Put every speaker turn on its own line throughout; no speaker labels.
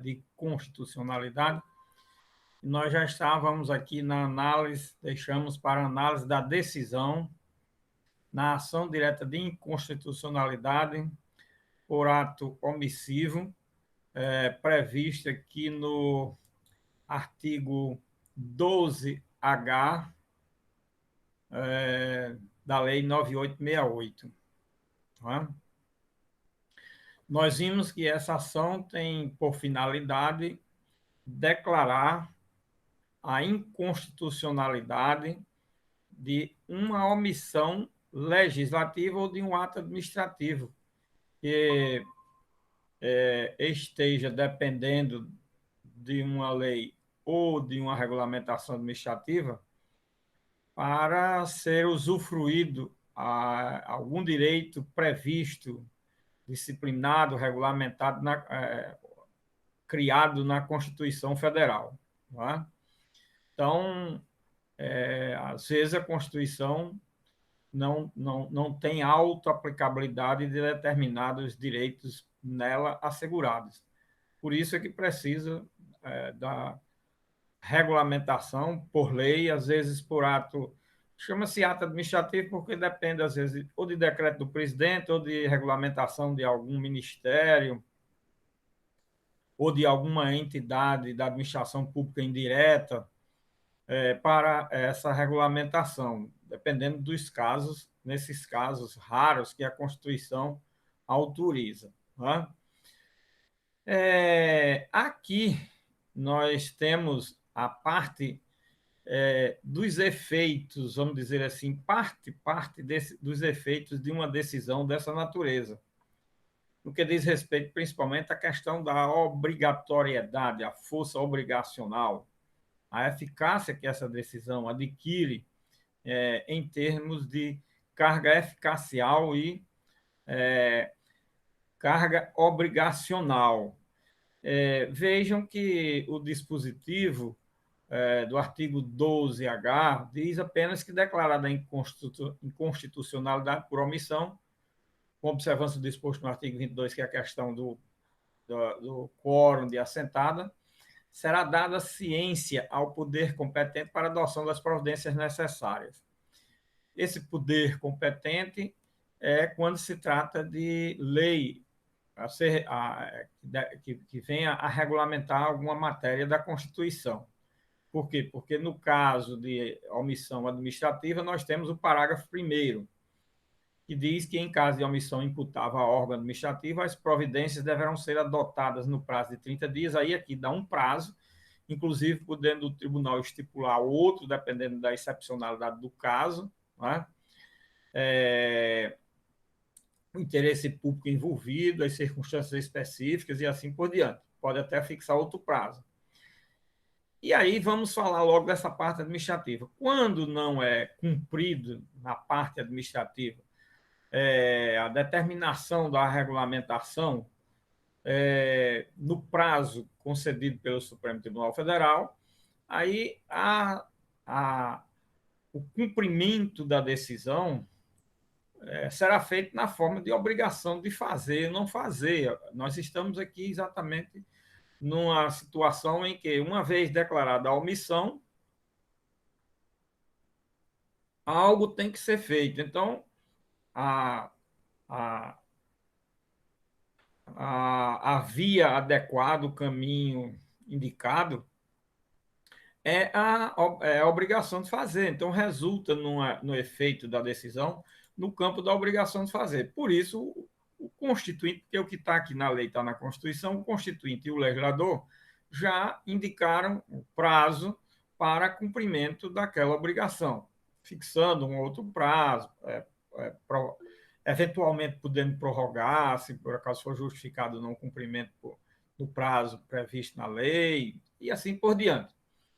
de constitucionalidade. Nós já estávamos aqui na análise, deixamos para análise da decisão na ação direta de inconstitucionalidade por ato omissivo, prevista aqui no artigo 12H da Lei 9868. Tá? Nós vimos que essa ação tem por finalidade declarar a inconstitucionalidade de uma omissão legislativa ou de um ato administrativo que esteja dependendo de uma lei ou de uma regulamentação administrativa para ser usufruído a algum direito previsto, disciplinado, regulamentado, criado na Constituição Federal. Não é? Então, às vezes a Constituição não tem auto-aplicabilidade de determinados direitos nela assegurados. Por isso é que precisa da regulamentação por lei, às vezes por ato, chama-se ato administrativo porque depende, às vezes, ou de decreto do presidente, ou de regulamentação de algum ministério, ou de alguma entidade da administração pública indireta, para essa regulamentação, dependendo dos casos, nesses casos raros que a Constituição autoriza. Né? Aqui nós temos a parte dos efeitos, vamos dizer assim, parte dos efeitos de uma decisão dessa natureza, no que diz respeito principalmente à questão da obrigatoriedade, a força obrigacional, a eficácia que essa decisão adquire em termos de carga eficacial e carga obrigacional. Vejam que o dispositivo do artigo 12H diz apenas que declarada a inconstitucionalidade por omissão, com observância do disposto no artigo 22, que é a questão do quórum de assentada, será dada ciência ao poder competente para a adoção das providências necessárias. Esse poder competente é quando se trata de lei que venha a regulamentar alguma matéria da Constituição. Por quê? Porque no caso de omissão administrativa, nós temos o parágrafo 1º, que diz que, em caso de omissão imputável a órgão administrativo, as providências deverão ser adotadas no prazo de 30 dias. Aí aqui dá um prazo, inclusive podendo o tribunal estipular outro, dependendo da excepcionalidade do caso, né? O interesse público envolvido, as circunstâncias específicas e assim por diante. Pode até fixar outro prazo. E aí vamos falar logo dessa parte administrativa. Quando não é cumprido na parte administrativa a determinação da regulamentação no prazo concedido pelo Supremo Tribunal Federal, aí o cumprimento da decisão será feito na forma de obrigação de fazer ou não fazer. Nós estamos aqui exatamente numa situação em que, uma vez declarada a omissão, algo tem que ser feito. Então, a via adequada, o caminho indicado, é a obrigação de fazer. Então, resulta no efeito da decisão no campo da obrigação de fazer. Por isso, o constituinte, porque o que está aqui na lei está na Constituição, o constituinte e o legislador já indicaram o prazo para cumprimento daquela obrigação, fixando um outro prazo, eventualmente podendo prorrogar, se por acaso for justificado o não cumprimento do prazo previsto na lei, e assim por diante.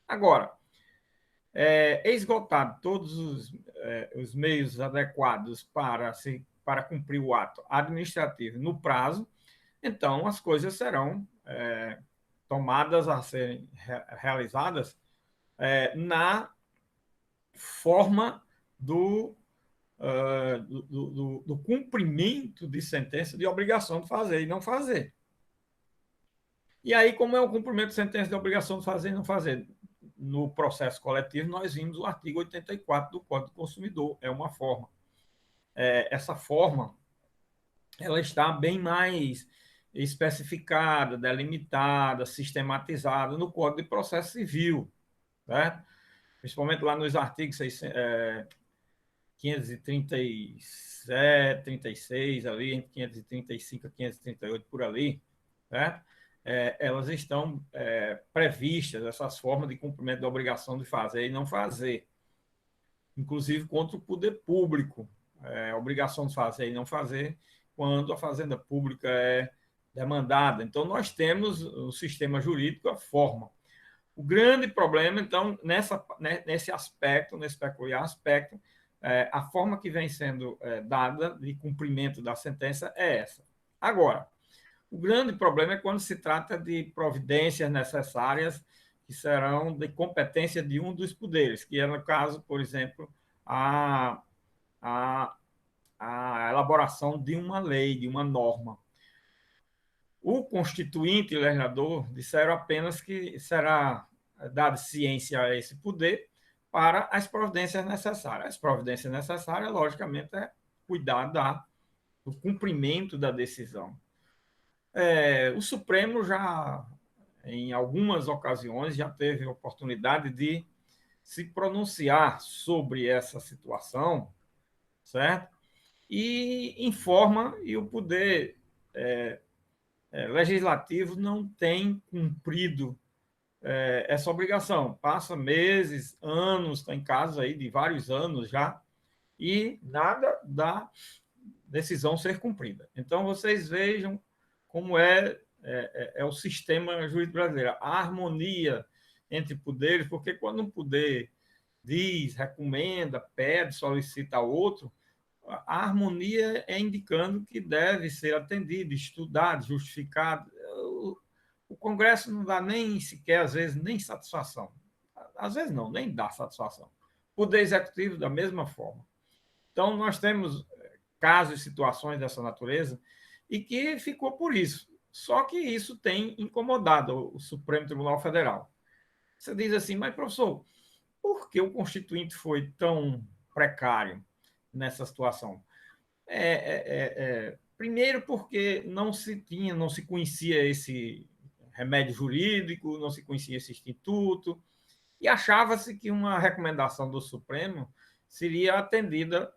Agora, esgotado todos os meios adequados para cumprir o ato administrativo no prazo, então as coisas serão tomadas a serem realizadas na forma do cumprimento de sentença de obrigação de fazer e não fazer. E aí, como é o cumprimento de sentença de obrigação de fazer e não fazer? No processo coletivo, nós vimos o artigo 84 do Código do Consumidor, é uma forma. Essa forma, ela está bem mais especificada, delimitada, sistematizada no Código de Processo Civil, certo? Principalmente lá nos artigos 537, 36, ali, entre 535 e 538, por ali, certo? Elas estão previstas, essas formas de cumprimento da obrigação de fazer e não fazer, inclusive contra o poder público, a obrigação de fazer e não fazer quando a fazenda pública é demandada. Então, nós temos o sistema jurídico, a forma. O grande problema, então, nesse aspecto, nesse peculiar aspecto, a forma que vem sendo dada de cumprimento da sentença é essa. Agora, o grande problema é quando se trata de providências necessárias que serão de competência de um dos poderes, que é, no caso, por exemplo, a, a, a elaboração de uma lei, de uma norma. O constituinte e o legislador disseram apenas que será dada ciência a esse poder para as providências necessárias. As providências necessárias, logicamente, é cuidar do cumprimento da decisão. O Supremo já, em algumas ocasiões, já teve a oportunidade de se pronunciar sobre essa situação, certo? E informa, e o poder legislativo não tem cumprido essa obrigação. Passa meses, anos, tem casos aí de vários anos já, e nada da decisão ser cumprida. Então, vocês vejam como é o sistema jurídico brasileiro, a harmonia entre poderes, porque quando um poder diz, recomenda, pede, solicita a outro, a harmonia é indicando que deve ser atendido, estudado, justificado. O Congresso não dá nem sequer, às vezes, nem satisfação. Às vezes não, nem dá satisfação. O Poder Executivo, da mesma forma. Então, nós temos casos e situações dessa natureza e que ficou por isso. Só que isso tem incomodado o Supremo Tribunal Federal. Você diz assim, mas professor, por que o Constituinte foi tão precário nessa situação? Primeiro, porque não se conhecia esse remédio jurídico, não se conhecia esse instituto, e achava-se que uma recomendação do Supremo seria atendida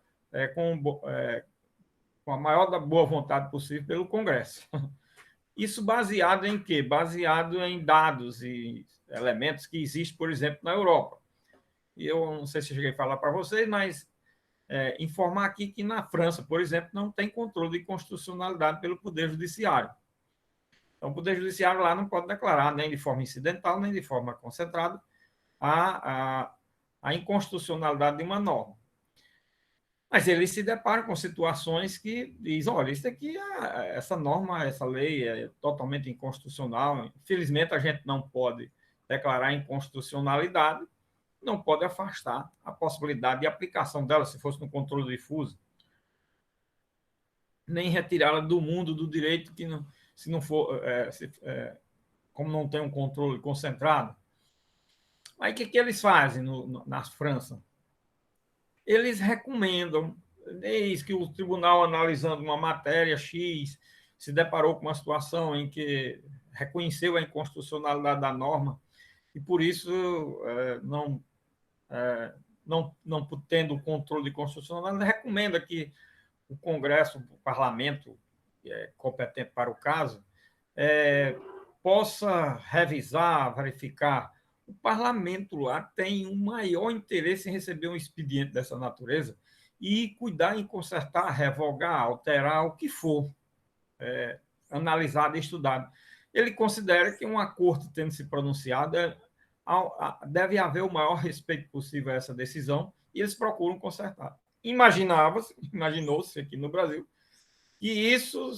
com a maior da boa vontade possível pelo Congresso. Isso baseado em quê? Baseado em dados e elementos que existem, por exemplo, na Europa. E eu não sei se eu cheguei a falar para vocês, mas informar aqui que na França, por exemplo, não tem controle de constitucionalidade pelo Poder Judiciário. Então, o Poder Judiciário lá não pode declarar nem de forma incidental, nem de forma concentrada a inconstitucionalidade de uma norma. Mas eles se deparam com situações que dizem, olha, isso aqui, essa norma, essa lei é totalmente inconstitucional. Infelizmente, a gente não pode declarar inconstitucionalidade, não pode afastar a possibilidade de aplicação dela, se fosse no controle difuso, nem retirá-la do mundo do direito, que não, se não for, como não tem um controle concentrado. Aí o que eles fazem na França? Eles recomendam, eis que o tribunal, analisando uma matéria X, se deparou com uma situação em que reconheceu a inconstitucionalidade da norma e, por isso, não tendo o controle de constitucionalidade, recomenda que o Congresso, o Parlamento, que é competente para o caso, possa revisar, verificar. O parlamento lá tem um maior interesse em receber um expediente dessa natureza e cuidar em consertar, revogar, alterar, o que for analisado e estudado. Ele considera que uma corte tendo se pronunciado, deve haver o maior respeito possível a essa decisão e eles procuram consertar. Imaginou-se aqui no Brasil que isso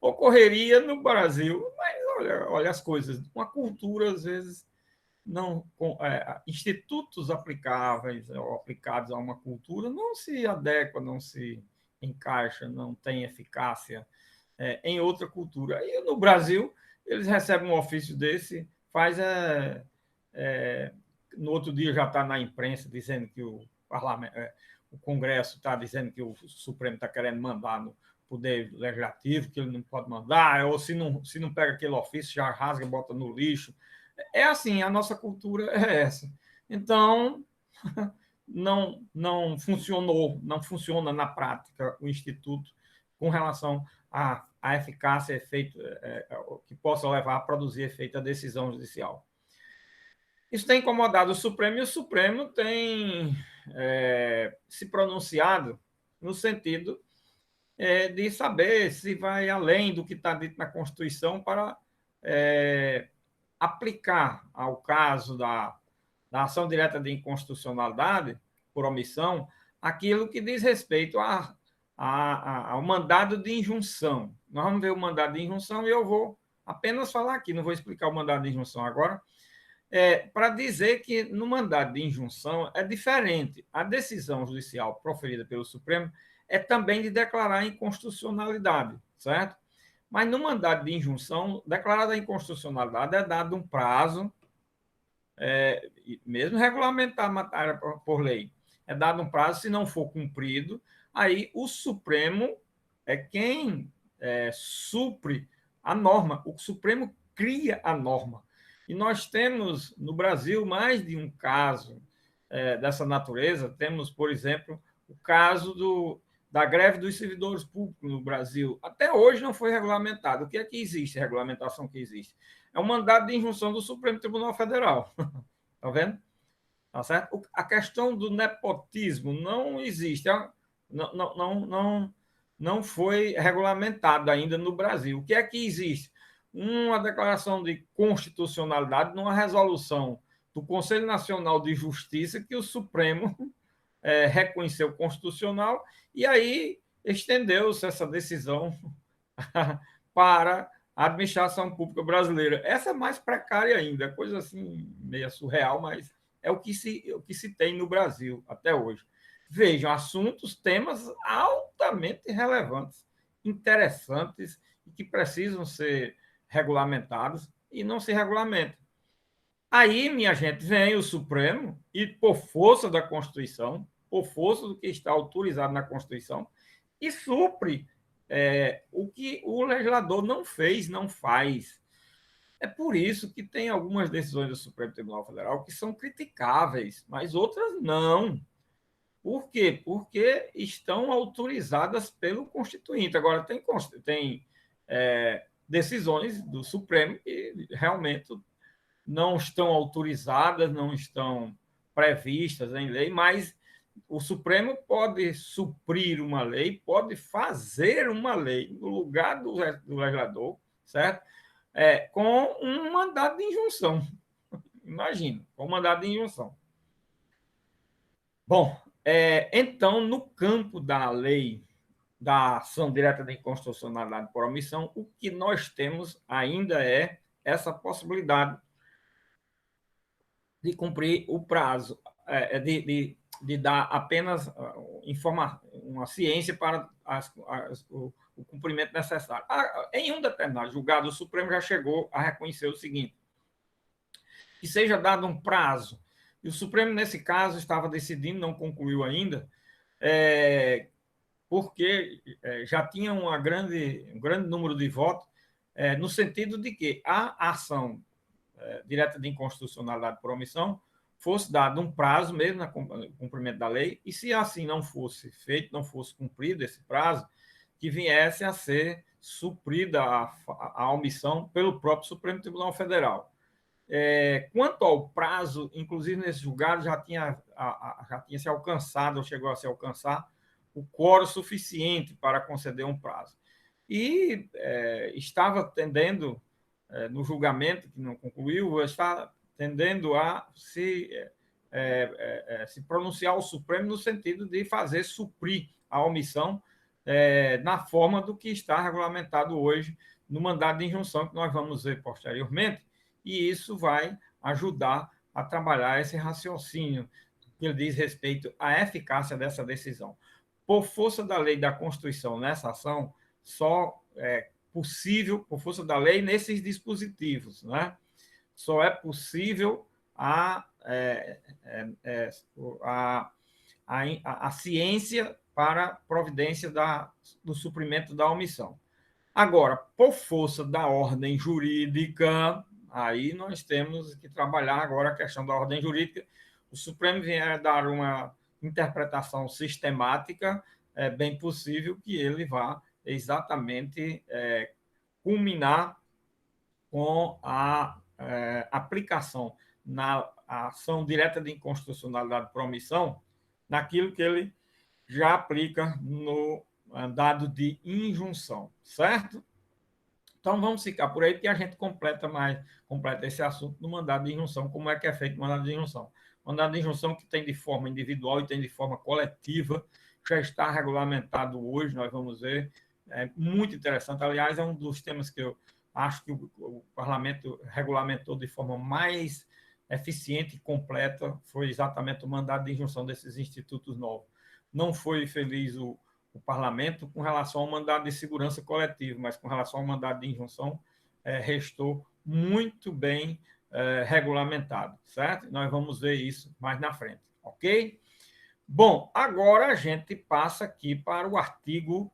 ocorreria no Brasil, mas olha as coisas, uma cultura às vezes não institutos aplicáveis ou aplicados a uma cultura não se adequam, não se encaixa, não tem eficácia em outra cultura. E no Brasil eles recebem um ofício desse, faz no outro dia já está na imprensa dizendo que o parlamento, o Congresso está dizendo que o Supremo está querendo mandar no Poder Legislativo, que ele não pode mandar, ou se não pega aquele ofício, já rasga, bota no lixo. É assim, a nossa cultura é essa. Então, não funcionou, não funciona na prática o Instituto com relação à eficácia, efeito, que possa levar a produzir efeito da decisão judicial. Isso tem incomodado o Supremo, e o Supremo tem se pronunciado no sentido de saber se vai além do que está dito na Constituição para aplicar ao caso da ação direta de inconstitucionalidade por omissão aquilo que diz respeito ao mandado de injunção. Nós vamos ver o mandado de injunção e eu vou apenas falar aqui, não vou explicar o mandado de injunção agora, para dizer que no mandado de injunção é diferente. A decisão judicial proferida pelo Supremo é também de declarar a inconstitucionalidade, certo? Mas no mandado de injunção, declarada a inconstitucionalidade, é dado um prazo, mesmo regulamentar a matéria por lei, é dado um prazo, se não for cumprido, aí o Supremo é quem supre a norma, o Supremo cria a norma. E nós temos no Brasil mais de um caso dessa natureza. Temos, por exemplo, o caso da greve dos servidores públicos no Brasil. Até hoje não foi regulamentado. O que é que existe? A regulamentação que existe é um mandado de injunção do Supremo Tribunal Federal. Está vendo? Tá certo? A questão do nepotismo não existe. Não foi regulamentado ainda no Brasil. O que é que existe? Uma declaração de constitucionalidade numa resolução do Conselho Nacional de Justiça que o Supremo reconheceu constitucional, e aí estendeu-se essa decisão para a administração pública brasileira. Essa é mais precária ainda, coisa assim meio surreal, mas é o que se tem no Brasil até hoje. Vejam, assuntos, temas altamente relevantes, interessantes e que precisam ser regulamentados e não se regulamentam. Aí, minha gente, vem o Supremo e, por força da Constituição, por força do que está autorizado na Constituição, e supre o que o legislador não fez, não faz. É por isso que tem algumas decisões do Supremo Tribunal Federal que são criticáveis, mas outras não. Por quê? Porque estão autorizadas pelo Constituinte. Agora, tem decisões do Supremo que realmente não estão autorizadas, não estão previstas em lei, mas o Supremo pode suprir uma lei, pode fazer uma lei no lugar do legislador, certo? Com um mandado de injunção. Imagina, com um mandado de injunção. Bom, então, no campo da lei da ação direta de inconstitucionalidade por omissão, o que nós temos ainda é essa possibilidade de cumprir o prazo, de dar apenas uma ciência para o cumprimento necessário. Em um determinado julgado, o Supremo já chegou a reconhecer o seguinte: que seja dado um prazo, e o Supremo, nesse caso, estava decidindo, não concluiu ainda, porque já tinha um grande número de votos, no sentido de que a ação direta de inconstitucionalidade por omissão fosse dado um prazo mesmo no cumprimento da lei, e se assim não fosse feito, não fosse cumprido esse prazo, que viesse a ser suprida a omissão pelo próprio Supremo Tribunal Federal. Quanto ao prazo, inclusive nesse julgado já tinha se alcançado, ou chegou a se alcançar, o quórum suficiente para conceder um prazo. E estava tendendo, no julgamento, que não concluiu, está tendendo a se pronunciar o Supremo no sentido de fazer suprir a omissão na forma do que está regulamentado hoje no mandado de injunção, que nós vamos ver posteriormente, e isso vai ajudar a trabalhar esse raciocínio que diz respeito à eficácia dessa decisão. Por força da lei da Constituição nessa ação, só possível, por força da lei, nesses dispositivos, né? Só é possível a ciência para providência do suprimento da omissão. Agora, por força da ordem jurídica, aí nós temos que trabalhar agora a questão da ordem jurídica. O Supremo vier dar uma interpretação sistemática, é bem possível que ele vá exatamente culminar com a aplicação na ação direta de inconstitucionalidade por omissão, naquilo que ele já aplica no mandado de injunção, certo? Então vamos ficar por aí, porque a gente completa esse assunto no mandado de injunção, como é que é feito o mandado de injunção. O mandado de injunção que tem de forma individual e tem de forma coletiva, já está regulamentado hoje, nós vamos ver, é muito interessante. Aliás, é um dos temas que eu acho que o parlamento regulamentou de forma mais eficiente e completa, foi exatamente o mandado de injunção desses institutos novos. Não foi feliz o parlamento com relação ao mandado de segurança coletivo, mas com relação ao mandado de injunção, restou muito bem regulamentado, certo? Nós vamos ver isso mais na frente, ok? Bom, agora a gente passa aqui para o artigo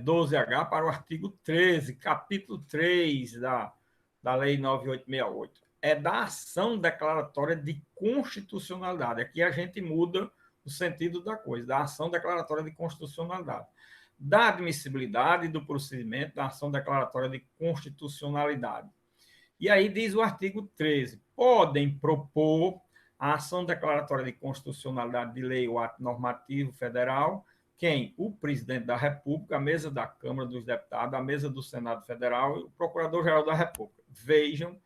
12H, para o artigo 13, capítulo 3 da Lei 9868. É da ação declaratória de constitucionalidade. Aqui a gente muda o sentido da coisa, da ação declaratória de constitucionalidade, da admissibilidade do procedimento da ação declaratória de constitucionalidade. E aí diz o artigo 13, podem propor a ação declaratória de constitucionalidade de lei ou ato normativo federal quem? O presidente da República, a mesa da Câmara dos Deputados, a mesa do Senado Federal e o Procurador-Geral da República. Vejam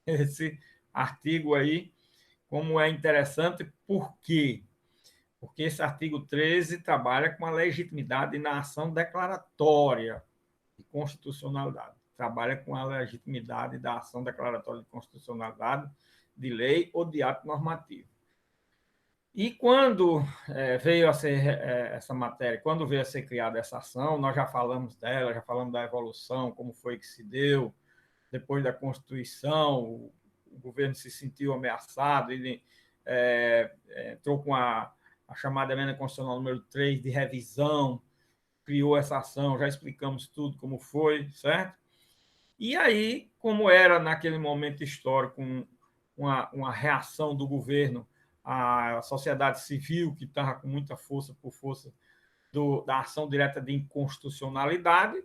esse artigo aí, como é interessante, por quê? Porque esse artigo 13 trabalha com a legitimidade na ação declaratória de constitucionalidade. Trabalha com a legitimidade da ação declaratória de constitucionalidade de lei ou de ato normativo. E quando veio a ser essa matéria, quando veio a ser criada essa ação, nós já falamos dela, já falamos da evolução, como foi que se deu, depois da Constituição, o governo se sentiu ameaçado, ele entrou com a chamada emenda constitucional número 3 de revisão, criou essa ação, já explicamos tudo como foi, certo? E aí, como era naquele momento histórico uma reação do governo à sociedade civil, que estava com muita força por força da ação direta de inconstitucionalidade,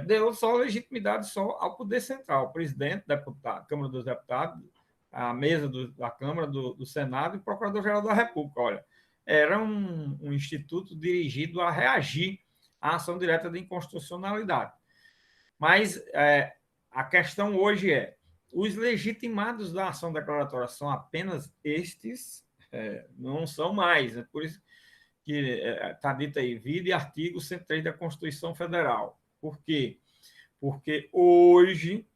deu só legitimidade só ao poder central, presidente, deputado, Câmara dos Deputados, a mesa da Câmara, do Senado e o Procurador-Geral da República. Olha, era um instituto dirigido a reagir à ação direta de inconstitucionalidade. Mas a questão hoje os legitimados da ação declaratória são apenas estes, não são mais. É por isso que está dito aí, vide artigo 103 da Constituição Federal. Por quê? Porque hoje,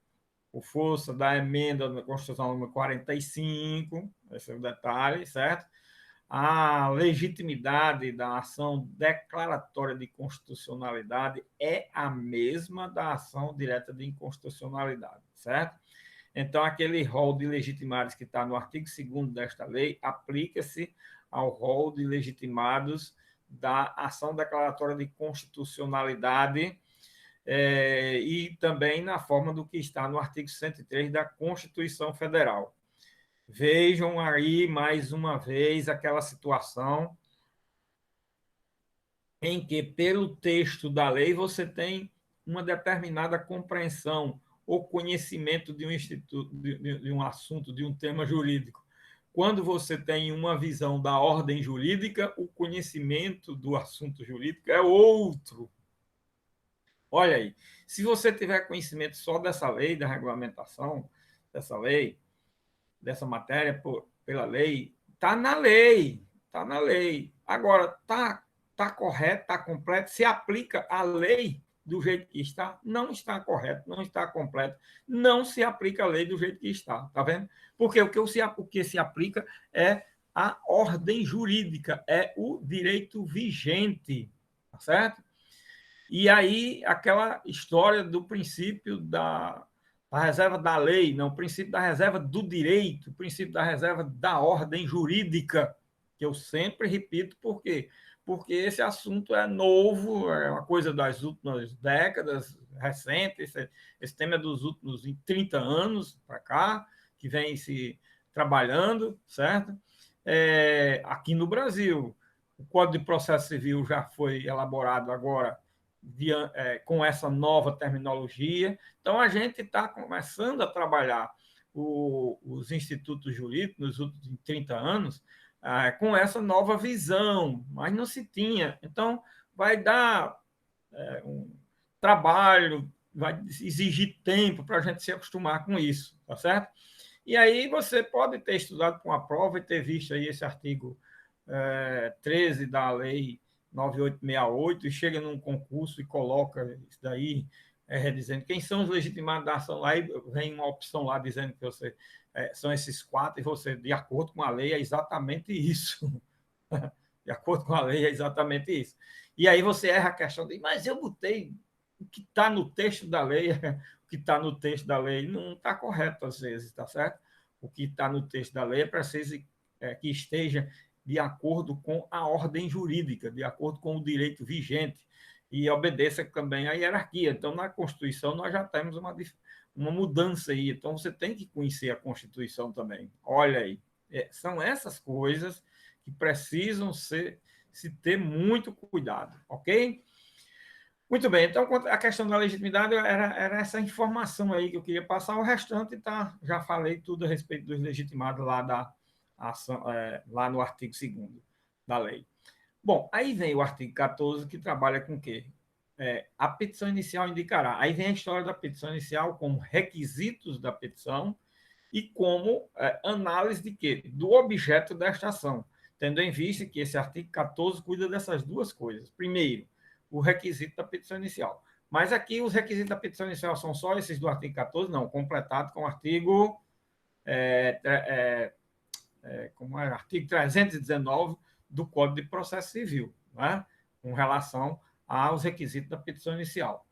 por força da emenda da Constituição número 45, esse é o detalhe, certo? A legitimidade da ação declaratória de constitucionalidade é a mesma da ação direta de inconstitucionalidade, certo? Então, aquele rol de legitimados que está no artigo 2º desta lei aplica-se ao rol de legitimados da ação declaratória de constitucionalidade e também na forma do que está no artigo 103 da Constituição Federal. Vejam aí, mais uma vez, aquela situação em que, pelo texto da lei, você tem uma determinada compreensão ou conhecimento de um instituto, de um assunto, de um tema jurídico. Quando você tem uma visão da ordem jurídica, o conhecimento do assunto jurídico é outro. Olha aí, se você tiver conhecimento só dessa lei, da regulamentação dessa lei, dessa matéria pela lei, está na lei, está na lei. Agora, está correto, está completo, se aplica a lei do jeito que está, não está correto, não está completo, não se aplica a lei do jeito que está, tá vendo? Porque o que se aplica é a ordem jurídica, é o direito vigente, tá certo? E aí, aquela história do princípio da reserva da lei, não, o princípio da reserva do direito, o princípio da reserva da ordem jurídica, que eu sempre repito, por quê? Porque esse assunto é novo, é uma coisa das últimas décadas, recente, esse tema é dos últimos 30 anos para cá, que vem se trabalhando, certo? Aqui no Brasil, o Código de Processo Civil já foi elaborado agora com essa nova terminologia. Então, a gente está começando a trabalhar os institutos jurídicos nos últimos 30 anos com essa nova visão, mas não se tinha. Então, vai dar um trabalho, vai exigir tempo para a gente se acostumar com isso, tá certo? E aí você pode ter estudado para uma prova e ter visto aí esse artigo 13 da lei 9868 e chega num concurso e coloca isso daí, dizendo quem são os legitimados da ação lá, e vem uma opção lá dizendo que você são esses quatro, e você, de acordo com a lei, é exatamente isso. De acordo com a lei, é exatamente isso. E aí você erra a questão de, mas eu botei o que está no texto da lei, o que está no texto da lei não está correto às vezes, está certo? O que está no texto da lei é preciso que esteja de acordo com a ordem jurídica, de acordo com o direito vigente, e obedeça também à hierarquia. Então, na Constituição, nós já temos uma mudança aí. Então, você tem que conhecer a Constituição também. Olha aí, são essas coisas que precisam se ter muito cuidado, ok? Muito bem, então a questão da legitimidade era essa informação aí que eu queria passar, o restante tá, já falei tudo a respeito dos legitimados lá, lá no artigo 2º da lei. Bom, aí vem o artigo 14 que trabalha com o quê? A petição inicial indicará. Aí vem a história da petição inicial como requisitos da petição e como análise de quê? Do objeto desta ação, tendo em vista que esse artigo 14 cuida dessas duas coisas. Primeiro, o requisito da petição inicial. Mas aqui os requisitos da petição inicial são só esses do artigo 14? Não, completado com o artigo, como é, artigo 319 do Código de Processo Civil, né? Com relação aos requisitos da petição inicial.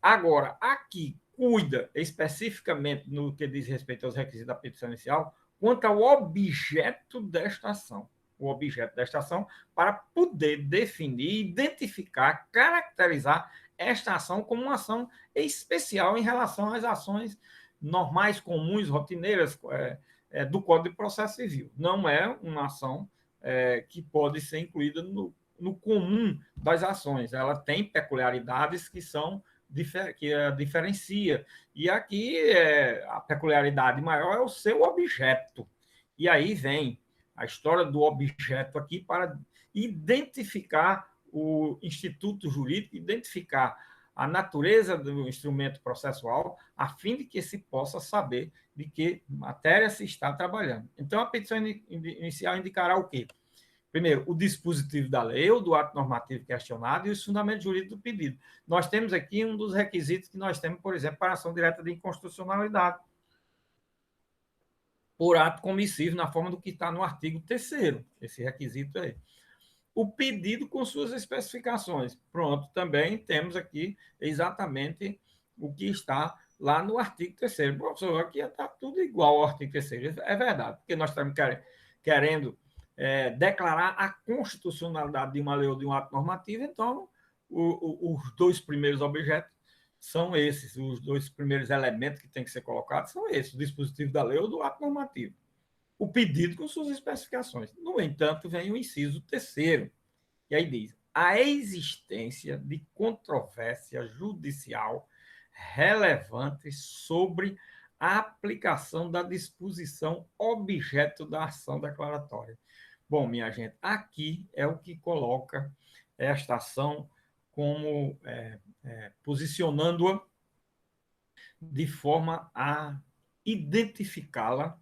Agora, aqui cuida especificamente no que diz respeito aos requisitos da petição inicial, quanto ao objeto desta ação. O objeto desta ação para poder definir, identificar, caracterizar esta ação como uma ação especial em relação às ações normais, comuns, rotineiras do Código de Processo Civil. Não é uma ação que pode ser incluída no comum das ações. Ela tem peculiaridades que a diferencia. E aqui a peculiaridade maior é o seu objeto. E aí vem a história do objeto aqui para identificar o instituto jurídico, identificar a natureza do instrumento processual, a fim de que se possa saber de que matéria se está trabalhando. Então, a petição inicial indicará o quê? Primeiro, o dispositivo da lei ou do ato normativo questionado e os fundamentos jurídicos do pedido. Nós temos aqui um dos requisitos que nós temos, por exemplo, para ação direta de inconstitucionalidade, por ato comissivo, na forma do que está no artigo 3º, esse requisito aí. O pedido com suas especificações. Pronto, também temos aqui exatamente o que está lá no artigo 3º. Professor, aqui está tudo igual ao artigo 3º. É verdade, porque nós estamos querendo declarar a constitucionalidade de uma lei ou de um ato normativo, então os dois primeiros objetos são esses, os dois primeiros elementos que têm que ser colocados são esses, o dispositivo da lei ou do ato normativo. O pedido com suas especificações. No entanto, vem o inciso 3º, e aí diz: a existência de controvérsia judicial relevante sobre a aplicação da disposição objeto da ação declaratória. Bom, minha gente, aqui é o que coloca esta ação como posicionando-a de forma a identificá-la,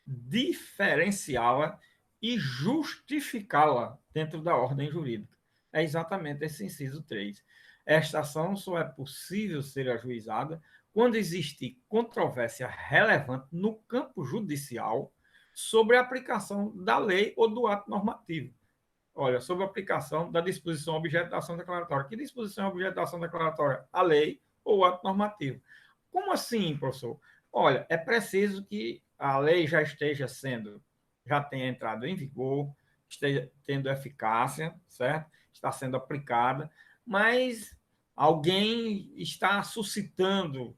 diferenciá-la e justificá-la dentro da ordem jurídica. É exatamente esse inciso 3. Esta ação só é possível ser ajuizada quando existe controvérsia relevante no campo judicial sobre a aplicação da lei ou do ato normativo. Olha, sobre a aplicação da disposição objeto da ação declaratória. Que disposição é objeto da ação declaratória? A lei ou o ato normativo. Como assim, professor? Olha, é preciso que a lei já tenha entrado em vigor, esteja tendo eficácia, certo? Está sendo aplicada, mas alguém está suscitando,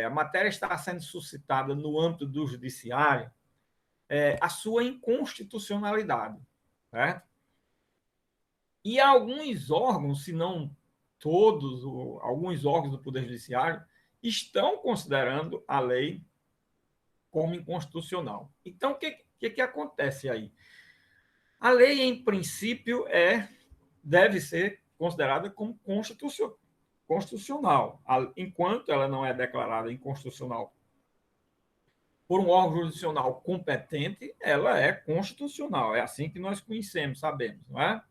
a matéria está sendo suscitada no âmbito do judiciário, a sua inconstitucionalidade, certo? E alguns órgãos, se não todos, alguns órgãos do Poder Judiciário, estão considerando a lei como inconstitucional. Então, o que acontece aí? A lei, em princípio, deve ser considerada como constitucional, enquanto ela não é declarada inconstitucional por um órgão jurisdicional competente, ela é constitucional. É assim que nós conhecemos, sabemos, não é?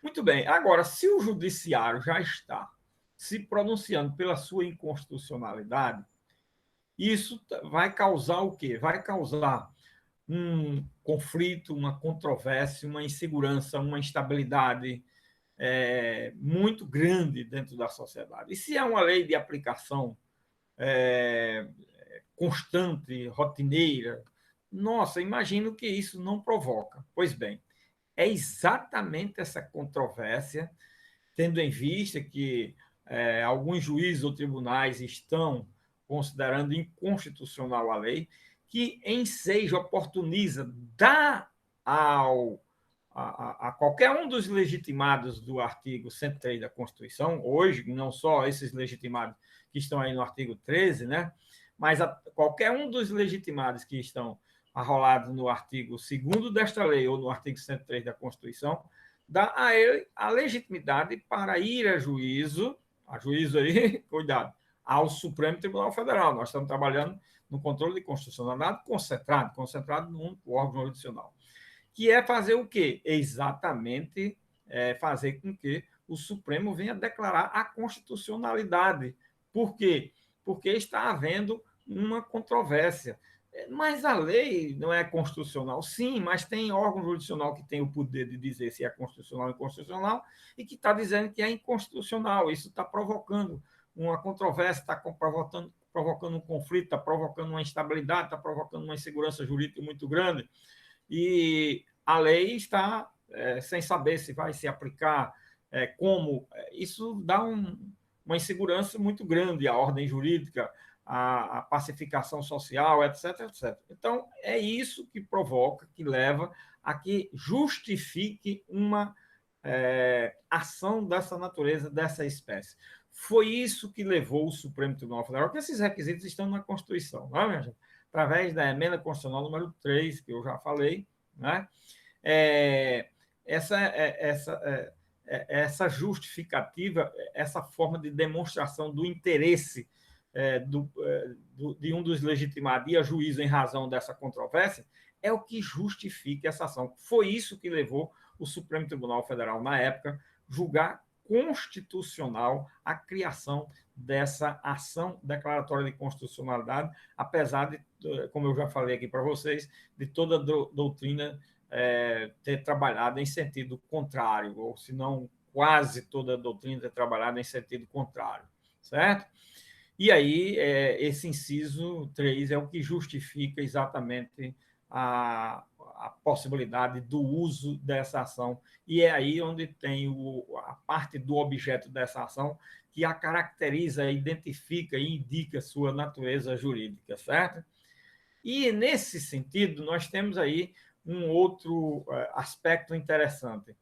Muito bem. Agora, se o judiciário já está se pronunciando pela sua inconstitucionalidade, isso vai causar o quê? Vai causar um conflito, uma controvérsia, uma insegurança, uma instabilidade muito grande dentro da sociedade. E se é uma lei de aplicação é, constante, rotineira, nossa, imagino que isso não provoca. Pois bem, é exatamente essa controvérsia, tendo em vista que alguns juízes ou tribunais estão considerando inconstitucional a lei, que enseja, oportuniza, dá a qualquer um dos legitimados do artigo 103 da Constituição, hoje, não só esses legitimados que estão aí no artigo 13, né? Mas qualquer um dos legitimados que estão arrolados no artigo 2º desta lei ou no artigo 103 da Constituição, dá a ele a legitimidade para ir a juízo aí, cuidado, ao Supremo Tribunal Federal. Nós estamos trabalhando no controle de constitucionalidade concentrado num único órgão jurisdicional, que é fazer o quê? Exatamente fazer com que o Supremo venha declarar a constitucionalidade. Por quê? Porque está havendo uma controvérsia. Mas a lei não é constitucional, sim, mas tem órgão jurisdicional que tem o poder de dizer se é constitucional ou inconstitucional e que está dizendo que é inconstitucional. Isso está provocando uma controvérsia, está provocando um conflito, está provocando uma instabilidade, está provocando uma insegurança jurídica muito grande. E a lei está sem saber se vai se aplicar, como. Isso dá uma insegurança muito grande à ordem jurídica, à pacificação social, etc, etc. Então, é isso que provoca, que leva a que justifique uma ação dessa natureza, dessa espécie. Foi isso que levou o Supremo Tribunal Federal, que esses requisitos estão na Constituição, não é, minha gente? Através da emenda constitucional número 3, que eu já falei, né? É, essa, essa justificativa, essa forma de demonstração do interesse de um dos legitimados e a juízo em razão dessa controvérsia, é o que justifica essa ação. Foi isso que levou o Supremo Tribunal Federal, na época, julgar constitucional a criação dessa ação declaratória de constitucionalidade, apesar de, como eu já falei aqui para vocês, de toda a doutrina ter trabalhado em sentido contrário, ou se não quase toda a doutrina ter trabalhado em sentido contrário, certo? E aí, esse inciso 3 é o que justifica exatamente a possibilidade do uso dessa ação. E é aí onde tem a parte do objeto dessa ação que a caracteriza, identifica e indica sua natureza jurídica, certo? E, nesse sentido, nós temos aí um outro aspecto interessante.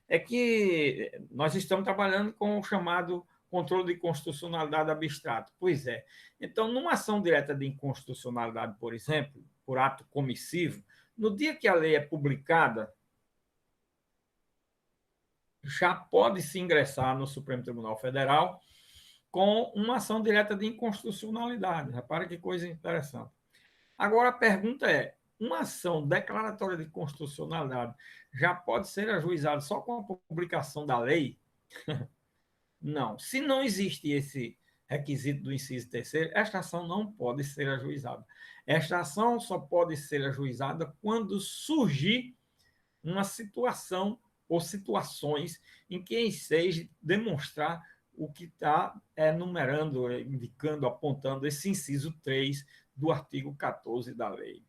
É que nós estamos trabalhando com o chamado controle de constitucionalidade abstrato. Pois é. Então, numa ação direta de inconstitucionalidade, por exemplo, por ato comissivo, no dia que a lei é publicada, já pode se ingressar no Supremo Tribunal Federal com uma ação direta de inconstitucionalidade. Repara que coisa interessante. Agora, a pergunta é: uma ação declaratória de constitucionalidade já pode ser ajuizada só com a publicação da lei? Não. Se não existe esse requisito do inciso terceiro, esta ação não pode ser ajuizada. Esta ação só pode ser ajuizada quando surgir uma situação ou situações em que enseje demonstrar o que está enumerando, indicando, apontando esse inciso 3 do artigo 14 da lei.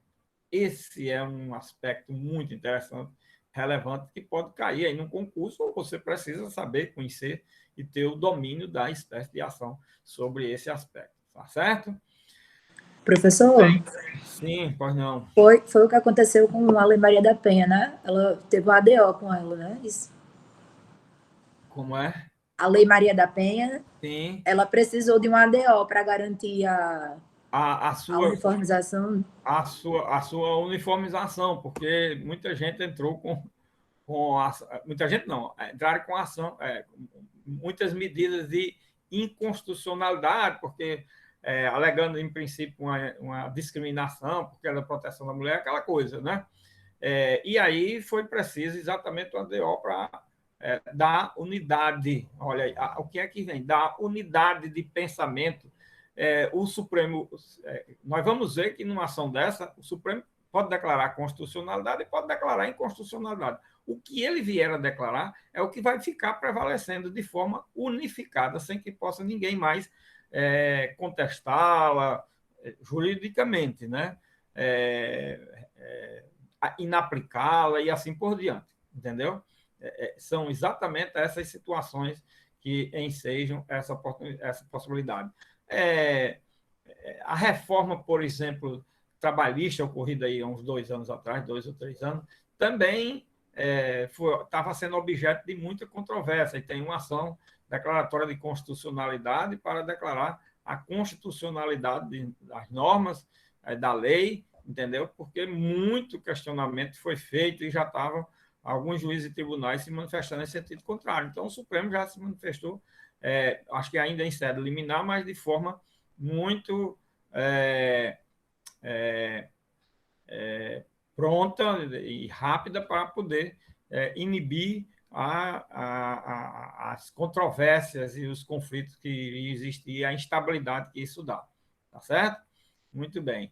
Esse é um aspecto muito interessante, relevante, que pode cair aí num concurso, ou você precisa saber, conhecer e ter o domínio da espécie de ação sobre esse aspecto, tá certo?
Professor,
Sim, pois não.
foi o que aconteceu com a Lei Maria da Penha, né? Ela teve um ADO com ela, né? Isso.
Como é?
A Lei Maria da Penha,
Sim,
ela precisou de um ADO para garantir
a, a
a
sua
uniformização.
a sua uniformização, porque muita gente entrou com muita gente não, entraram com ação, muitas medidas de inconstitucionalidade, porque alegando em princípio uma discriminação, porque era proteção da mulher, aquela coisa, né? E aí foi preciso exatamente o ADO para dar unidade. Olha aí, o que é que vem? Dar unidade de pensamento. O Supremo, nós vamos ver que numa ação dessa, o Supremo pode declarar constitucionalidade e pode declarar inconstitucionalidade. O que ele vier a declarar é o que vai ficar prevalecendo de forma unificada, sem que possa ninguém mais contestá-la juridicamente, né? É, é, inaplicá-la e assim por diante, entendeu? São exatamente essas situações que ensejam essa possibilidade. É, a reforma, por exemplo, trabalhista ocorrida aí há uns 2 anos atrás, 2 ou 3 anos, também estava sendo objeto de muita controvérsia e tem uma ação declaratória de constitucionalidade para declarar a constitucionalidade das normas da lei, entendeu? Porque muito questionamento foi feito e já estavam alguns juízes e tribunais se manifestando em sentido contrário. Então, o Supremo já se manifestou, acho que ainda em sede liminar, mas de forma muito é, é, pronta e rápida para poder inibir as controvérsias e os conflitos que iriam existir, a instabilidade que isso dá. Tá certo? Muito bem.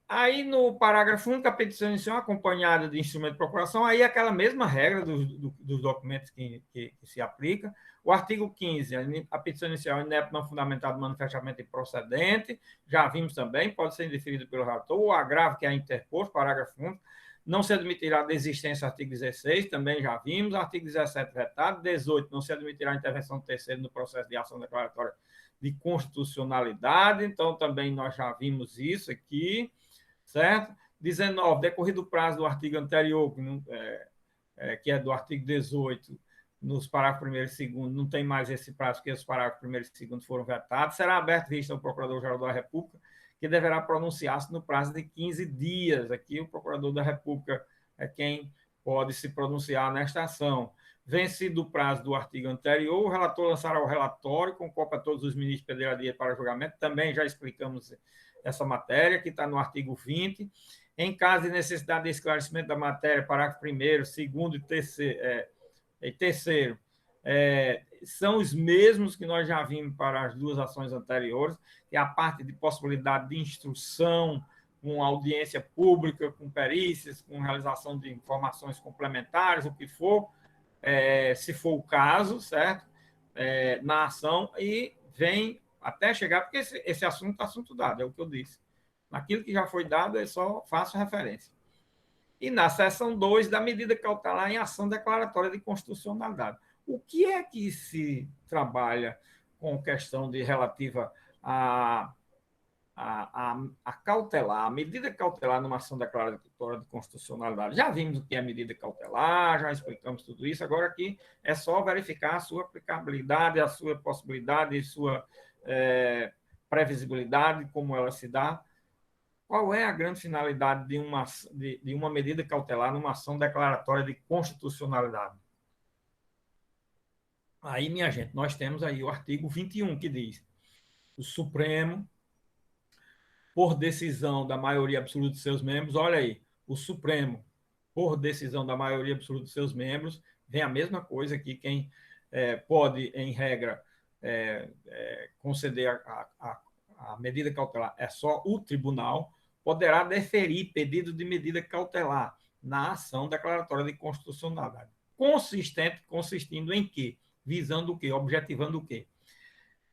Aí no parágrafo único, a petição inicial acompanhada de instrumento de procuração, aí aquela mesma regra dos documentos que se aplica. O artigo 15, a petição inicial inepto não fundamentado manifestamente improcedente, já vimos também, pode ser indeferido pelo relator. O agravo que é interposto, parágrafo único, não se admitirá a desistência, artigo 16, também já vimos. Artigo 17, vetado. 18, não se admitirá a intervenção do terceiro no processo de ação declaratória de constitucionalidade, então também nós já vimos isso aqui, certo? 19, decorrido o prazo do artigo anterior, que é do artigo 18, nos parágrafos 1º e 2º, não tem mais esse prazo, porque os parágrafos 1º e 2º foram vetados, será aberto vista ao Procurador-Geral da República, que deverá pronunciar-se no prazo de 15 dias. Aqui o Procurador da República é quem pode se pronunciar nesta ação. Vencido o prazo do artigo anterior, o relator lançará o relatório com cópia a todos os ministros pediria para julgamento. Também já explicamos essa matéria, que está no artigo 20. Em caso de necessidade de esclarecimento da matéria, parágrafo 1º, 2º e terceiro, são os mesmos que nós já vimos para as duas ações anteriores, que é a parte de possibilidade de instrução, com audiência pública, com perícias, com realização de informações complementares, o que for, se for o caso, certo? Na ação, e vem até chegar, porque esse assunto é assunto dado, é o que eu disse. Naquilo que já foi dado, eu só faço referência. E na seção 2 da medida cautelar em ação declaratória de constitucionalidade. O que é que se trabalha com questão de relativa a cautelar, a medida cautelar numa ação declaratória de constitucionalidade? Já vimos o que é medida cautelar, já explicamos tudo isso, agora aqui é só verificar a sua aplicabilidade, a sua possibilidade, a sua previsibilidade, como ela se dá. Qual é a grande finalidade de uma medida cautelar numa ação declaratória de constitucionalidade? Aí, minha gente, nós temos aí o artigo 21, que diz: o Supremo, por decisão da maioria absoluta de seus membros, olha aí, o Supremo, por decisão da maioria absoluta de seus membros, vem a mesma coisa aqui, quem pode, em regra, conceder a medida cautelar é só o tribunal, poderá deferir pedido de medida cautelar, na ação declaratória de constitucionalidade. Consistindo em quê? Visando o quê? Objetivando o quê?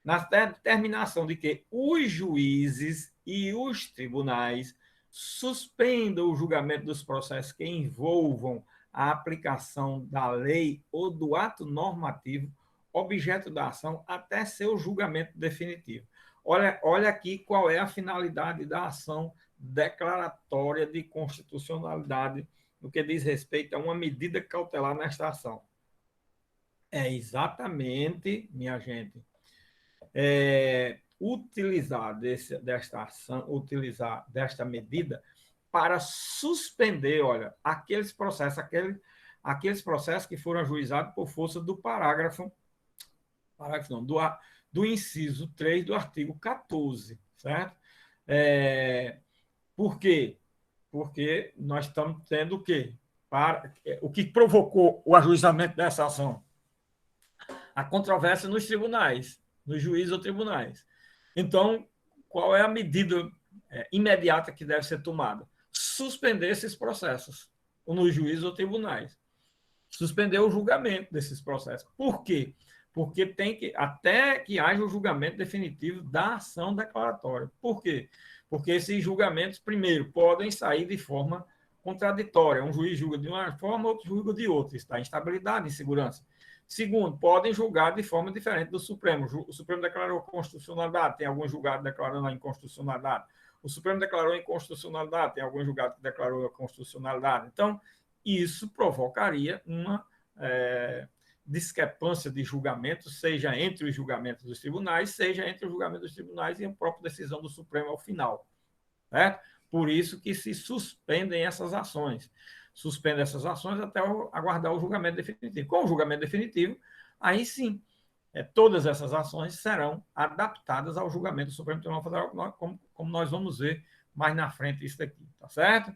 Na determinação de que os juízes e os tribunais suspendam o julgamento dos processos que envolvam a aplicação da lei ou do ato normativo objeto da ação até seu julgamento definitivo. Olha aqui qual é a finalidade da ação declaratória de constitucionalidade no que diz respeito a uma medida cautelar nesta ação. É exatamente, minha gente, utilizar desta medida para suspender, olha, aqueles processos que foram ajuizados por força do do inciso 3 do artigo 14, certo? Por quê? Porque nós estamos tendo o quê? O que provocou o ajuizamento dessa ação? A controvérsia nos tribunais, nos juízes ou tribunais. Então, qual é a medida imediata que deve ser tomada? Suspender esses processos nos juízes ou tribunais. Suspender o julgamento desses processos. Por quê? Porque tem que, até que haja o julgamento definitivo da ação declaratória. Por quê? Porque esses julgamentos, primeiro, podem sair de forma contraditória. Um juiz julga de uma forma, outro julga de outra. Está em estabilidade, em segurança. Segundo, podem julgar de forma diferente do Supremo. O Supremo declarou constitucionalidade, tem alguns julgados declarando a inconstitucionalidade. O Supremo declarou inconstitucionalidade, tem alguns julgados que declarou a constitucionalidade. Então, isso provocaria uma discrepância de julgamento, seja entre os julgamentos dos tribunais, seja entre os julgamentos dos tribunais e a própria decisão do Supremo ao final. Certo? Por isso que se suspendem essas ações. Suspende essas ações até aguardar o julgamento definitivo. Com o julgamento definitivo, aí sim, todas essas ações serão adaptadas ao julgamento do Supremo Tribunal Federal, como nós vamos ver mais na frente isso daqui, tá certo?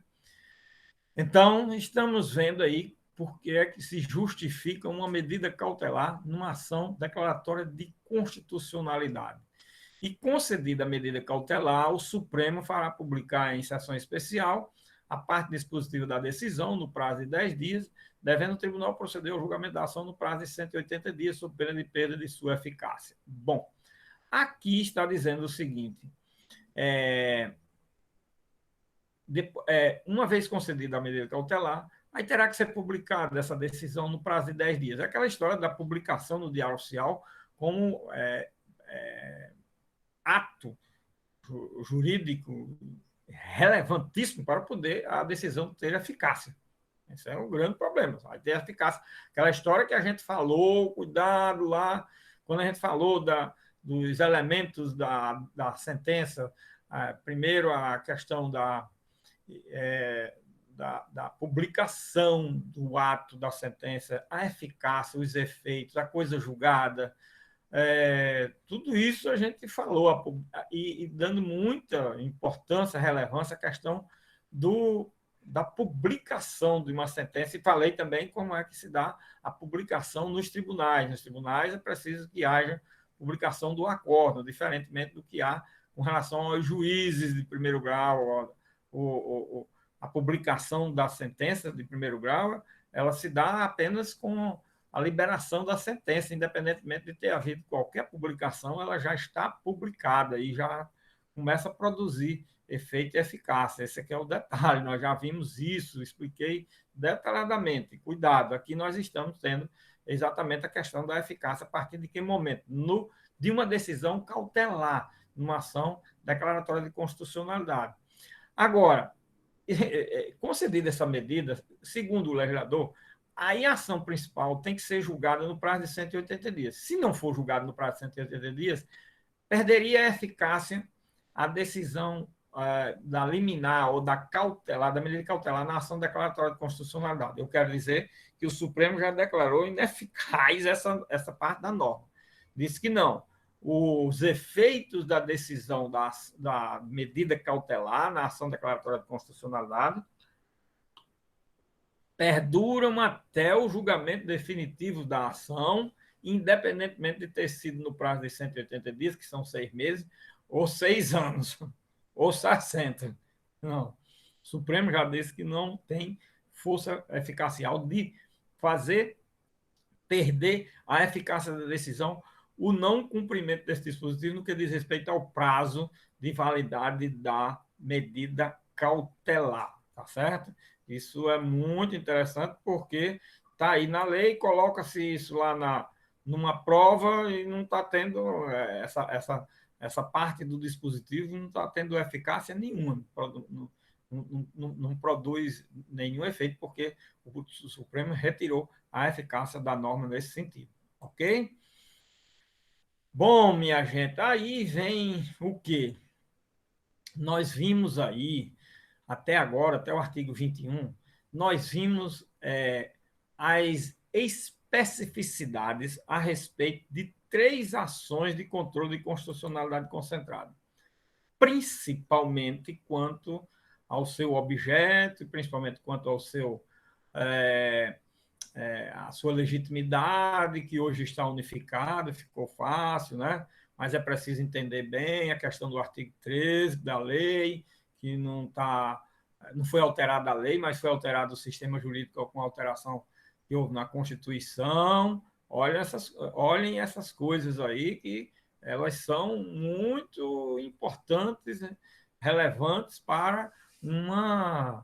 Então, estamos vendo aí por que é que se justifica uma medida cautelar numa ação declaratória de constitucionalidade. E, concedida a medida cautelar, o Supremo fará publicar em sessão especial a parte dispositiva da decisão no prazo de 10 dias, devendo o tribunal proceder ao julgamento da ação no prazo de 180 dias, sob pena de perda de sua eficácia. Bom, aqui está dizendo o seguinte: uma vez concedida a medida cautelar, aí terá que ser publicada essa decisão no prazo de 10 dias. É aquela história da publicação no Diário Oficial como ato jurídico relevantíssimo para poder a decisão ter eficácia. Esse é um grande problema. Vai ter eficácia. Aquela história que a gente falou, cuidado lá, quando a gente falou dos elementos da sentença, primeiro a questão da publicação do ato da sentença, a eficácia, os efeitos, a coisa julgada, tudo isso a gente falou, e dando muita importância, relevância à questão da publicação de uma sentença, e falei também como é que se dá a publicação nos tribunais. Nos tribunais é preciso que haja publicação do acordo, diferentemente do que há com relação aos juízes de primeiro grau. A publicação da sentença de primeiro grau, ela se dá apenas com a liberação da sentença, independentemente de ter havido qualquer publicação, ela já está publicada e já começa a produzir efeito e eficácia. Esse aqui é o detalhe, nós já vimos isso, expliquei detalhadamente. Cuidado, aqui nós estamos tendo exatamente a questão da eficácia a partir de que momento? De uma decisão cautelar, numa ação declaratória de constitucionalidade. Agora, concedida essa medida, segundo o legislador, aí a ação principal tem que ser julgada no prazo de 180 dias. Se não for julgada no prazo de 180 dias, perderia a eficácia a decisão da liminar ou da medida cautelar na ação declaratória de constitucionalidade. Eu quero dizer que o Supremo já declarou ineficaz essa parte da norma. Disse que não. Os efeitos da decisão da medida cautelar na ação declaratória de constitucionalidade perduram até o julgamento definitivo da ação, independentemente de ter sido no prazo de 180 dias, que são 6 meses, ou 6 anos, ou 60. Não. O Supremo já disse que não tem força eficacial de fazer perder a eficácia da decisão o não cumprimento desse dispositivo no que diz respeito ao prazo de validade da medida cautelar, tá certo? Isso é muito interessante porque está aí na lei, coloca-se isso lá numa prova e não está tendo essa parte do dispositivo, não está tendo eficácia nenhuma, não produz nenhum efeito, porque o Supremo retirou a eficácia da norma nesse sentido, ok? Bom, minha gente, aí vem o quê? Nós vimos aí, até agora, até o artigo 21, nós vimos as especificidades a respeito de 3 ações de controle de constitucionalidade concentrada, principalmente quanto ao seu objeto, principalmente quanto ao seu a sua legitimidade, que hoje está unificada, ficou fácil, né? Mas é preciso entender bem a questão do artigo 13 da lei, que não foi alterada a lei, mas foi alterado o sistema jurídico com a alteração que houve na Constituição. Olhem essas coisas aí, que elas são muito importantes, né? Relevantes para uma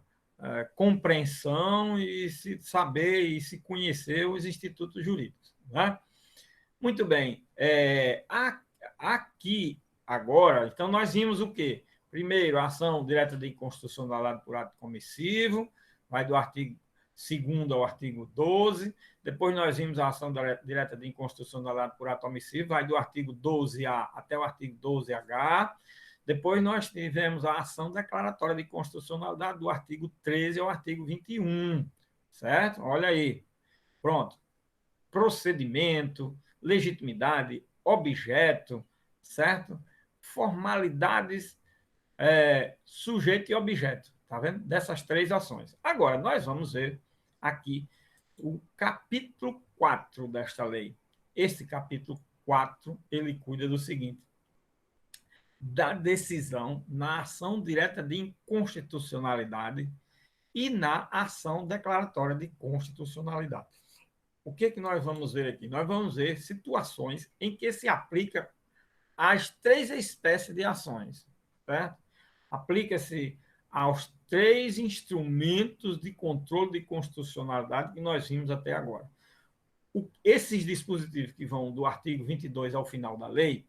compreensão e se saber e se conhecer os institutos jurídicos. Né? Muito bem. Aqui, agora, então, nós vimos o quê? Primeiro, a ação direta de inconstitucionalidade por ato comissivo, vai do artigo 2º ao artigo 12. Depois nós vimos a ação direta de inconstitucionalidade por ato omissivo, vai do artigo 12A até o artigo 12H. Depois nós tivemos a ação declaratória de constitucionalidade do artigo 13 ao artigo 21, certo? Olha aí. Pronto. Procedimento, legitimidade, objeto, certo? Formalidades, sujeito e objeto, tá vendo? Dessas 3 ações. Agora, nós vamos ver aqui o capítulo 4 desta lei. Esse capítulo 4, ele cuida do seguinte: da decisão na ação direta de inconstitucionalidade e na ação declaratória de constitucionalidade. O que nós vamos ver aqui? Nós vamos ver situações em que se aplica as 3 espécies de ações, certo? Aplica-se aos 3 instrumentos de controle de constitucionalidade que nós vimos até agora. Esses dispositivos que vão do artigo 22 ao final da lei,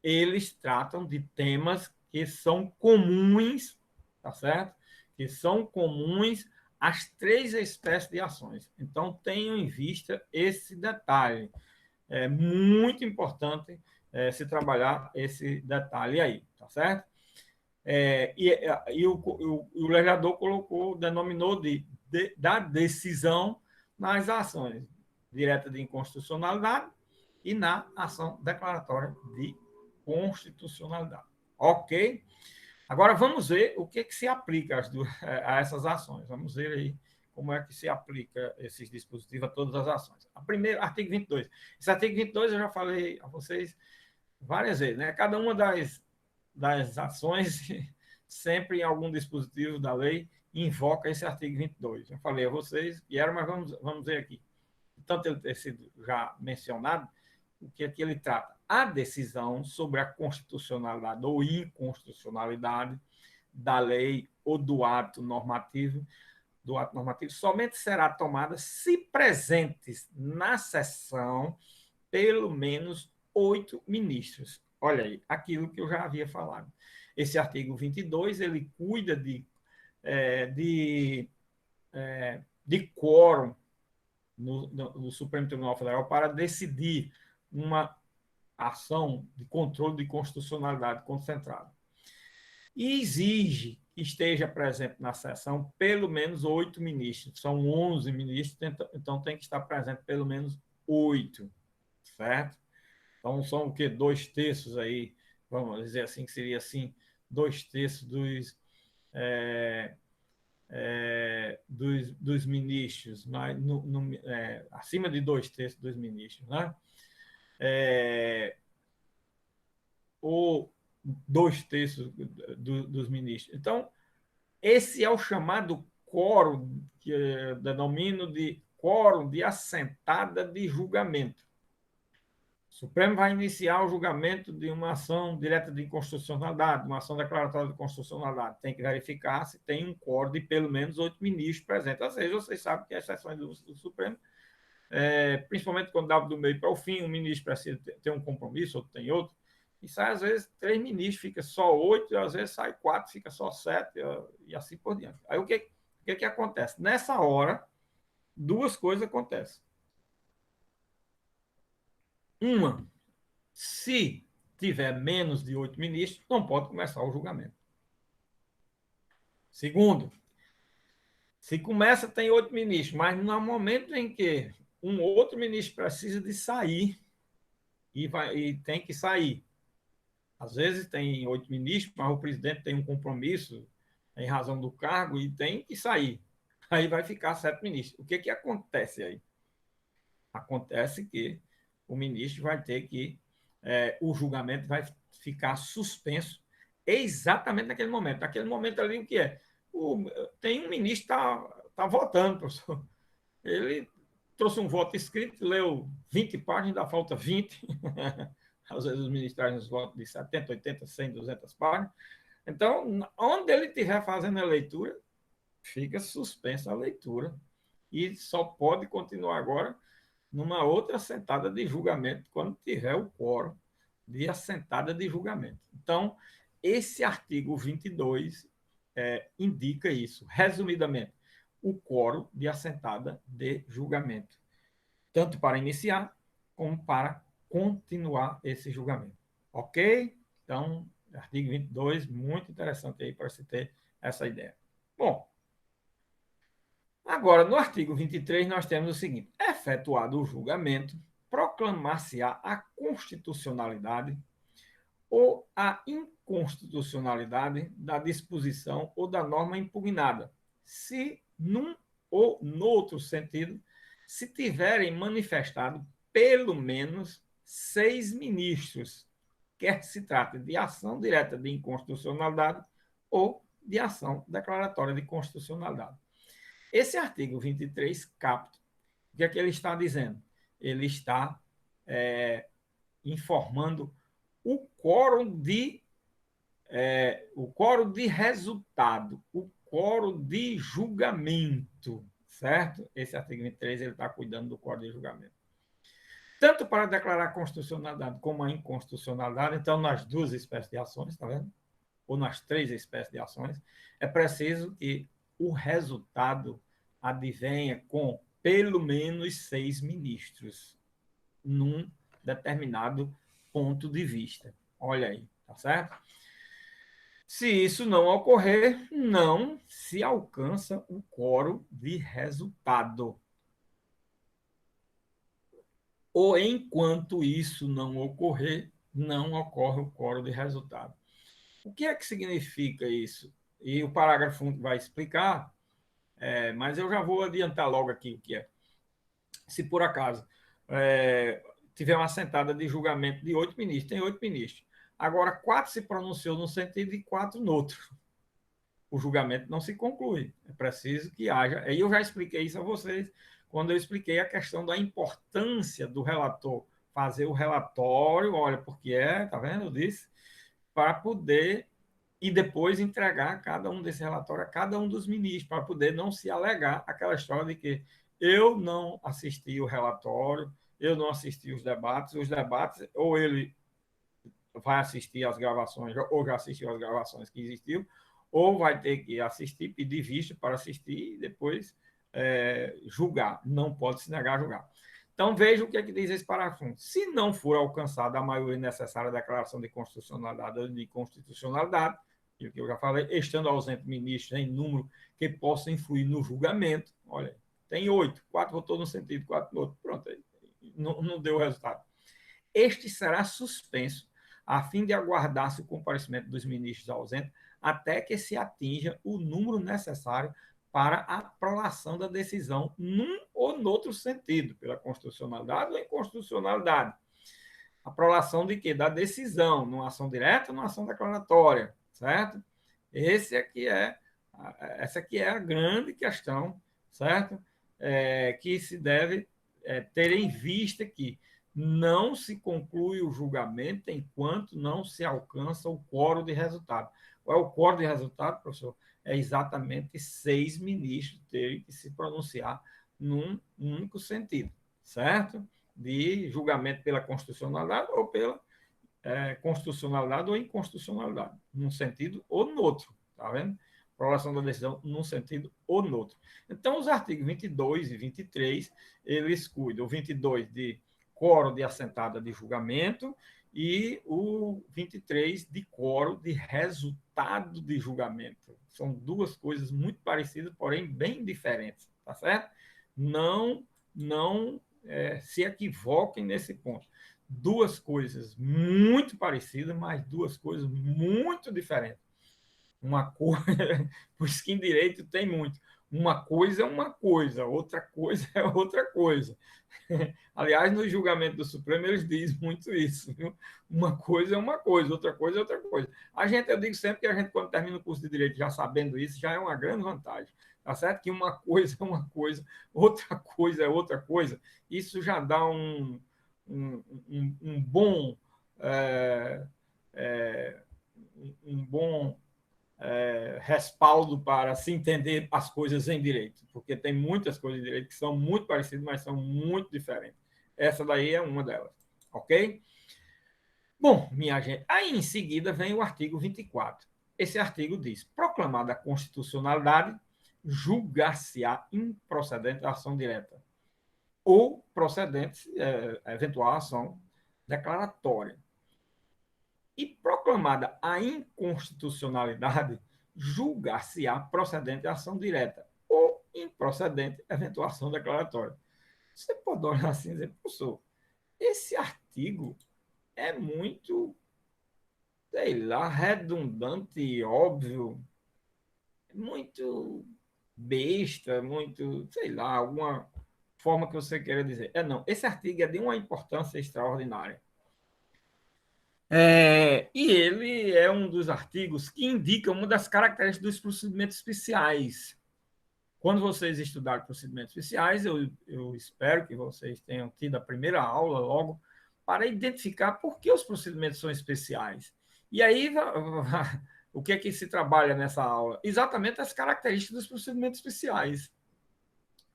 eles tratam de temas que são comuns, tá certo? Que são comuns às 3 espécies de ações. Então, tenham em vista esse detalhe. É muito importante se trabalhar esse detalhe aí, tá certo? O legislador denominou da decisão nas ações direta de inconstitucionalidade e na ação declaratória de constitucionalidade. Ok? Agora vamos ver o que se aplica a essas ações. Vamos ver aí como é que se aplica esses dispositivos a todas as ações. A primeira, artigo 22. Esse artigo 22 eu já falei a vocês várias vezes, né? Cada uma das ações, sempre em algum dispositivo da lei, invoca esse artigo 22. Eu falei a vocês que era, mas vamos ver aqui. Tanto ele ter sido já mencionado, o que aqui ele trata? A decisão sobre a constitucionalidade ou inconstitucionalidade da lei ou do ato normativo, somente será tomada se presentes na sessão pelo menos 8 ministros. Olha aí, aquilo que eu já havia falado. Esse artigo 22, ele cuida de quórum no Supremo Tribunal Federal para decidir uma ação de controle de constitucionalidade concentrada. E exige que esteja presente na sessão pelo menos 8 ministros. São 11 ministros, então tem que estar presente pelo menos 8, certo? Então são o quê? 2/3 aí, vamos dizer assim, que seria assim, 2/3 dos ministros, mas acima de 2/3 dos ministros, né? Ou 2/3 dos ministros. Então, esse é o chamado quórum, que eu denomino de quórum de assentada de julgamento. O Supremo vai iniciar o julgamento de uma ação direta de inconstitucionalidade, uma ação declaratória de constitucionalidade. Tem que verificar se tem um quórum de pelo menos 8 ministros presentes. Às vezes, vocês sabem que as sessões do Supremo, principalmente quando dá do meio para o fim, um ministro precisa ter um compromisso, outro tem outro, e sai, às vezes, 3 ministros, fica só 8, às vezes sai 4, fica só 7, e assim por diante. Aí o que acontece? Nessa hora, duas coisas acontecem. Uma, se tiver menos de 8 ministros, não pode começar o julgamento. Segundo, se começa, tem 8 ministros, mas no momento em que um outro ministro precisa de sair e tem que sair, às vezes tem 8 ministros, mas o presidente tem um compromisso em razão do cargo e tem que sair. Aí vai ficar 7 ministros. O que acontece aí? Acontece que o ministro vai ter que... o julgamento vai ficar suspenso exatamente naquele momento. Naquele momento ali, o que é? Tem um ministro que está votando, professor. Ele trouxe um voto escrito, leu 20 páginas, ainda falta 20. Às vezes os ministros nos votos de 70, 80, 100, 200 páginas. Então, onde ele estiver fazendo a leitura, fica suspensa a leitura. E só pode continuar agora numa outra assentada de julgamento, quando tiver o quórum de assentada de julgamento. Então, esse artigo 22 indica isso, resumidamente, o quórum de assentada de julgamento, tanto para iniciar como para continuar esse julgamento. Ok? Então, artigo 22, muito interessante aí para você ter essa ideia. Bom, agora, no artigo 23, nós temos o seguinte: efetuado o julgamento, proclamar-se-á a constitucionalidade ou a inconstitucionalidade da disposição ou da norma impugnada, se num ou no outro sentido se tiverem manifestado pelo menos 6 ministros, quer se trate de ação direta de inconstitucionalidade ou de ação declaratória de constitucionalidade. Esse artigo 23 capta o que é que ele está dizendo? Ele está informando o quórum de resultado, o quórum de julgamento, certo? Esse artigo 23 ele está cuidando do quórum de julgamento. Tanto para declarar a constitucionalidade como a inconstitucionalidade, então, nas duas espécies de ações, está vendo? Ou nas 3 espécies de ações, é preciso que o resultado advenha com pelo menos 6 ministros num determinado ponto de vista. Olha aí, tá certo? Se isso não ocorrer, não se alcança o quórum de resultado. Ou enquanto isso não ocorrer, não ocorre o quórum de resultado. O que é que significa isso? E o parágrafo vai explicar, mas eu já vou adiantar logo aqui o que é. Se por acaso tiver uma assentada de julgamento de 8 ministros, tem 8 ministros. Agora, 4 se pronunciou num sentido e 4 no outro. O julgamento não se conclui. É preciso que haja. Aí eu já expliquei isso a vocês quando eu expliquei a questão da importância do relator fazer o relatório, olha, porque tá vendo? Eu disse, para poder e depois entregar cada um desse relatório a cada um dos ministros, para poder não se alegar aquela história de que eu não assisti o relatório, eu não assisti os debates, ou ele vai assistir às gravações, ou já assistiu às gravações que existiu, ou vai ter que assistir, pedir visto para assistir e depois julgar. Não pode se negar a julgar. Então, veja o que é que diz esse parágrafo. Se não for alcançada a maioria necessária da declaração de constitucionalidade ou de inconstitucionalidade, e o que eu já falei, estando ausente ministro em número que possa influir no julgamento, olha, tem 8, 4 votou num sentido, 4 no outro, pronto, não deu resultado. Este será suspenso a fim de aguardar-se o comparecimento dos ministros ausentes até que se atinja o número necessário para a aprovação da decisão num ou no outro sentido, pela constitucionalidade ou inconstitucionalidade. Aprovação de quê? Da decisão, numa ação direta ou numa ação declaratória, certo? Esse aqui é Essa aqui é a grande questão, certo? Que se deve ter em vista que não se conclui o julgamento enquanto não se alcança o quórum de resultado. Qual é o quórum de resultado, professor? É exatamente 6 ministros terem que se pronunciar num único sentido, certo? De julgamento pela constitucionalidade ou pela constitucionalidade ou inconstitucionalidade, num sentido ou no outro, tá vendo? Prolação da decisão num sentido ou no outro. Então, os artigos 22 e 23, eles cuidam, o 22 de quórum de assentada de julgamento e o 23 de quórum de resultado de julgamento. São duas coisas muito parecidas, porém bem diferentes, tá certo? Não se equivoquem nesse ponto. Duas coisas muito parecidas, mas duas coisas muito diferentes. Uma coisa, por isso que em direito tem muito. Uma coisa é uma coisa, outra coisa é outra coisa. Aliás, no julgamento do Supremo, eles dizem muito isso. Viu? Uma coisa é uma coisa, outra coisa é outra coisa. Eu digo sempre que a gente, quando termina o curso de Direito, já sabendo isso, já é uma grande vantagem. Tá certo? Que uma coisa é uma coisa, outra coisa é outra coisa. Isso já dá um bom. É, é, um bom respaldo para se entender as coisas em direito, porque tem muitas coisas em direito que são muito parecidas, mas são muito diferentes. Essa daí é uma delas, ok? Bom, minha gente, aí em seguida vem o artigo 24. Esse artigo diz: proclamada a constitucionalidade, julgar-se-á improcedente a ação direta ou procedente eventual ação declaratória. E proclamada a inconstitucionalidade, julgar-se-á procedente a ação direta ou improcedente eventual ação declaratória. Você pode olhar assim e dizer, professor, esse artigo é muito, sei lá, redundante e óbvio, muito besta, muito, sei lá, alguma forma que você queira dizer. Não, esse artigo é de uma importância extraordinária. E ele é um dos artigos que indica uma das características dos procedimentos especiais. Quando vocês estudarem procedimentos especiais, eu espero que vocês tenham tido a primeira aula logo para identificar por que os procedimentos são especiais. E aí, o que é que se trabalha nessa aula? Exatamente as características dos procedimentos especiais.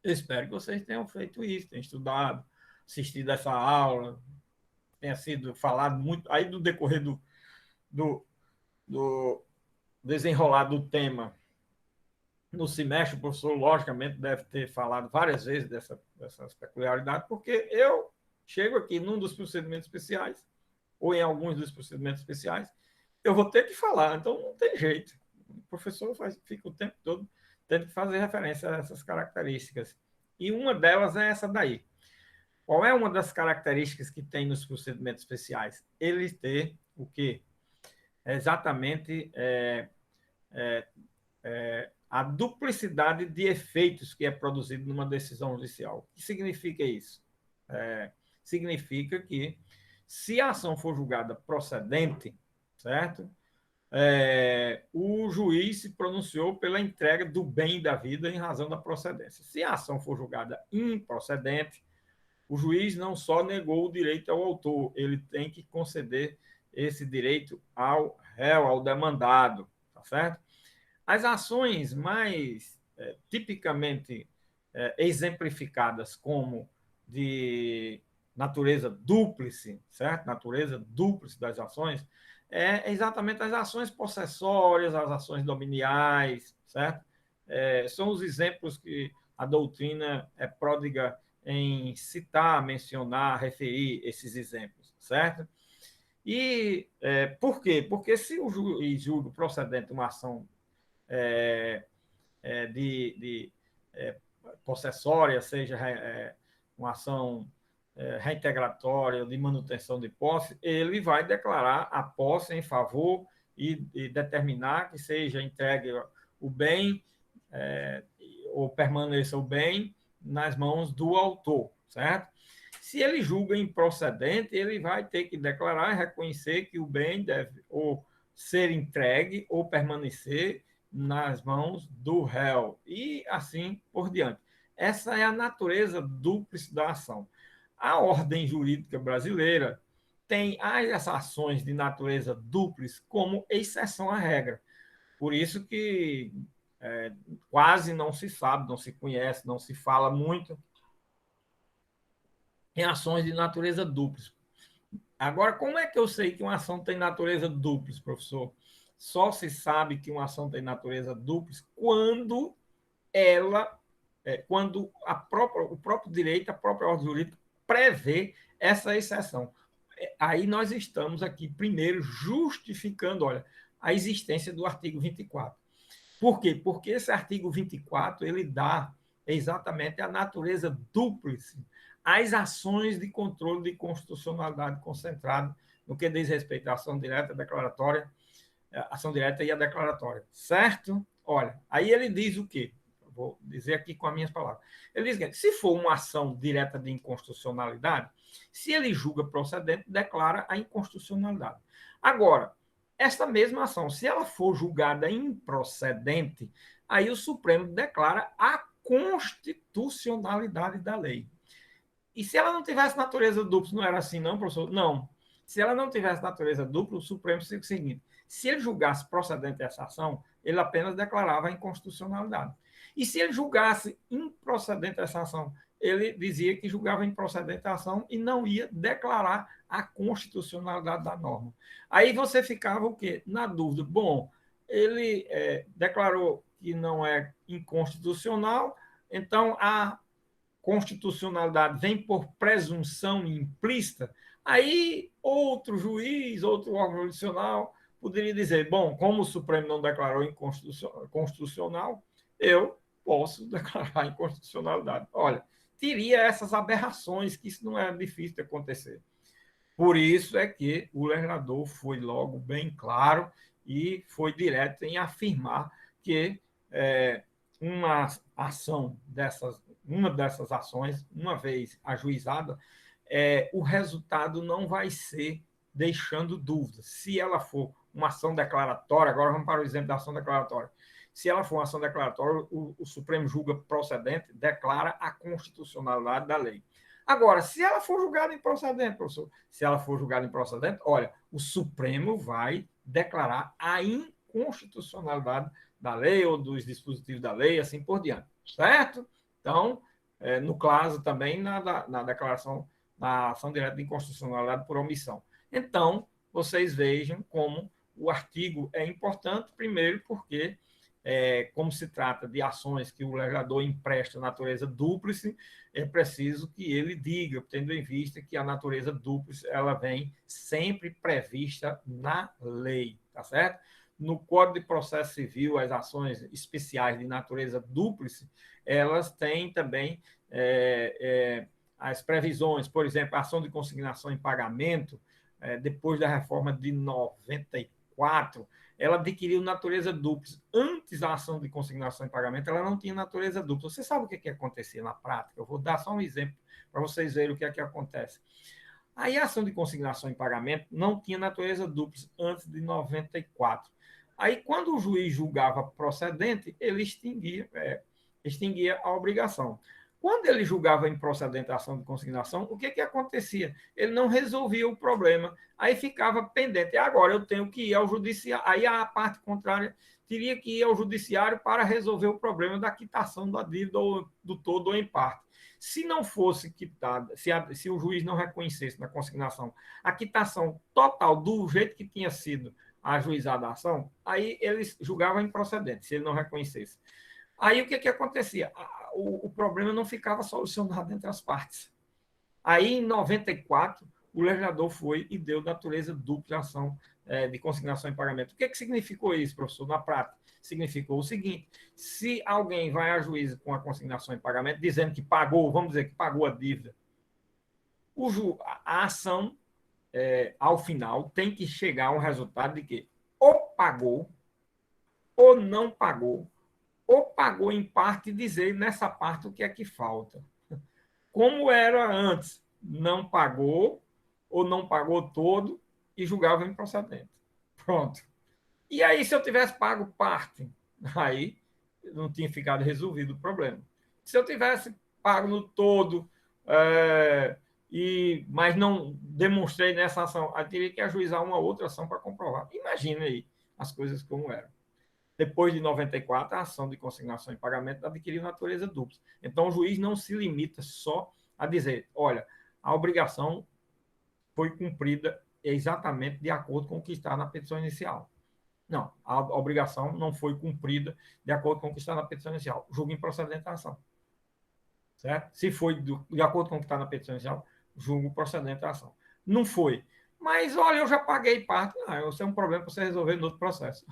Eu espero que vocês tenham feito isso, tenham estudado, assistido essa aula, tenha sido falado muito aí do decorrer do desenrolar do tema no semestre, o professor, logicamente, deve ter falado várias vezes dessas peculiaridades, porque eu chego aqui num dos procedimentos especiais, ou em alguns dos procedimentos especiais, eu vou ter que falar, então não tem jeito. O professor fica o tempo todo tendo que fazer referência a essas características. E uma delas é essa daí. Qual é uma das características que tem nos procedimentos especiais? Ele ter o quê? Exatamente a duplicidade de efeitos que é produzido numa decisão judicial. O que significa isso? Significa que, se a ação for julgada procedente, certo? O juiz se pronunciou pela entrega do bem da vida em razão da procedência. Se a ação for julgada improcedente, o juiz não só negou o direito ao autor, ele tem que conceder esse direito ao réu, ao demandado, tá certo? As ações mais tipicamente exemplificadas como de natureza dúplice, certo? Natureza dúplice das ações, é exatamente as ações possessórias, as ações dominiais, certo? São os exemplos que a doutrina é pródiga em citar, mencionar, referir esses exemplos, certo? E por quê? Porque se o juiz julga procedente uma ação de possessória, seja uma ação reintegratória de manutenção de posse, ele vai declarar a posse em favor e determinar que seja entregue o bem ou permaneça o bem nas mãos do autor, certo? Se ele julga improcedente, ele vai ter que declarar e reconhecer que o bem deve ou ser entregue ou permanecer nas mãos do réu, e assim por diante. Essa é a natureza dúplice da ação. A ordem jurídica brasileira tem as ações de natureza dúplice como exceção à regra. Por isso que quase não se sabe, não se conhece, não se fala muito em ações de natureza dúplice. Agora, como é que eu sei que uma ação tem natureza dúplice, professor? Só se sabe que uma ação tem natureza dúplice quando ela, quando o próprio direito, a própria ordem jurídica prevê essa exceção. Aí nós estamos aqui, primeiro, justificando, olha, a existência do artigo 24. Por quê? Porque esse artigo 24, ele dá exatamente a natureza dúplice às ações de controle de constitucionalidade concentrado no que diz respeito à ação direta, declaratória, ação direta e a declaratória, certo? Olha, aí ele diz o quê? Vou dizer aqui com as minhas palavras. Ele diz que se for uma ação direta de inconstitucionalidade, se ele julga procedente, declara a inconstitucionalidade. Agora, esta mesma ação, se ela for julgada improcedente, aí o Supremo declara a constitucionalidade da lei. E se ela não tivesse natureza dupla, não era assim, não, professor? Não. Se ela não tivesse natureza dupla, o Supremo seria o seguinte: se ele julgasse procedente essa ação, ele apenas declarava a inconstitucionalidade. E se ele julgasse improcedente essa ação, ele dizia que julgava improcedente a ação e não ia declarar a constitucionalidade da norma. Aí você ficava o quê? Na dúvida. Bom, ele declarou que não é inconstitucional, então a constitucionalidade vem por presunção implícita, aí outro juiz, outro órgão judicial poderia dizer, bom, como o Supremo não declarou inconstitucional, eu posso declarar inconstitucionalidade. Olha, teria essas aberrações, que isso não é difícil de acontecer. Por isso é que o legislador foi logo bem claro e foi direto em afirmar que uma ação dessas, uma dessas ações, uma vez ajuizada, o resultado não vai ser deixando dúvidas. Se ela for uma ação declaratória, agora vamos para o exemplo da ação declaratória. Se ela for uma ação declaratória, o Supremo julga procedente, declara a constitucionalidade da lei. Agora, se ela for julgada improcedente, professor, se ela for julgada improcedente, olha, o Supremo vai declarar a inconstitucionalidade da lei ou dos dispositivos da lei, assim por diante, certo? Então, no caso também na declaração, na ação direta de inconstitucionalidade por omissão. Então, vocês vejam como o artigo é importante, primeiro porque como se trata de ações que o legislador empresta natureza dúplice, é preciso que ele diga, tendo em vista que a natureza dúplice ela vem sempre prevista na lei, tá certo? No Código de Processo Civil, as ações especiais de natureza dúplice, elas têm também as previsões, por exemplo, a ação de consignação em pagamento, depois da reforma de 94, ela adquiriu natureza dupla. Antes da ação de consignação em pagamento, ela não tinha natureza dupla. Você sabe o que acontecia na prática? Eu vou dar só um exemplo para vocês verem o que acontece. Aí a ação de consignação em pagamento não tinha natureza dupla antes de 94. Aí, quando o juiz julgava procedente, ele extinguia a obrigação. Quando ele julgava improcedente a ação de consignação, o que acontecia? Ele não resolvia o problema, aí ficava pendente. Agora eu tenho que ir ao judiciário, aí a parte contrária teria que ir ao judiciário para resolver o problema da quitação da dívida do todo ou em parte. Se não fosse quitada, se o juiz não reconhecesse na consignação a quitação total do jeito que tinha sido ajuizada a ação, aí eles julgavam improcedente, se ele não reconhecesse. Aí o que acontecia? O problema não ficava solucionado entre as partes. Aí, em 94, o legislador foi e deu natureza dupla ação de consignação em pagamento. O que significou isso, professor, na prática? Significou o seguinte: se alguém vai a juízo com a consignação em pagamento, dizendo que pagou, vamos dizer que pagou a dívida, a ação, ao final, tem que chegar a um resultado de que ou pagou ou não pagou, ou pagou em parte e dizer nessa parte o que é que falta. Como era antes, não pagou ou não pagou todo e julgava improcedente. Pronto. E aí, se eu tivesse pago parte? Aí não tinha ficado resolvido o problema. Se eu tivesse pago no todo, mas não demonstrei nessa ação, eu teria que ajuizar uma outra ação para comprovar. Imagina aí as coisas como eram. Depois de 94, a ação de consignação e pagamento adquiriu natureza dupla. Então, o juiz não se limita só a dizer, olha, a obrigação foi cumprida exatamente de acordo com o que está na petição inicial. Não, a obrigação não foi cumprida de acordo com o que está na petição inicial. Julgo improcedente a ação. Certo? Se foi de acordo com o que está na petição inicial, julgo procedente a ação. Não foi. Mas, olha, eu já paguei parte. Não, isso é um problema para você resolver no outro processo.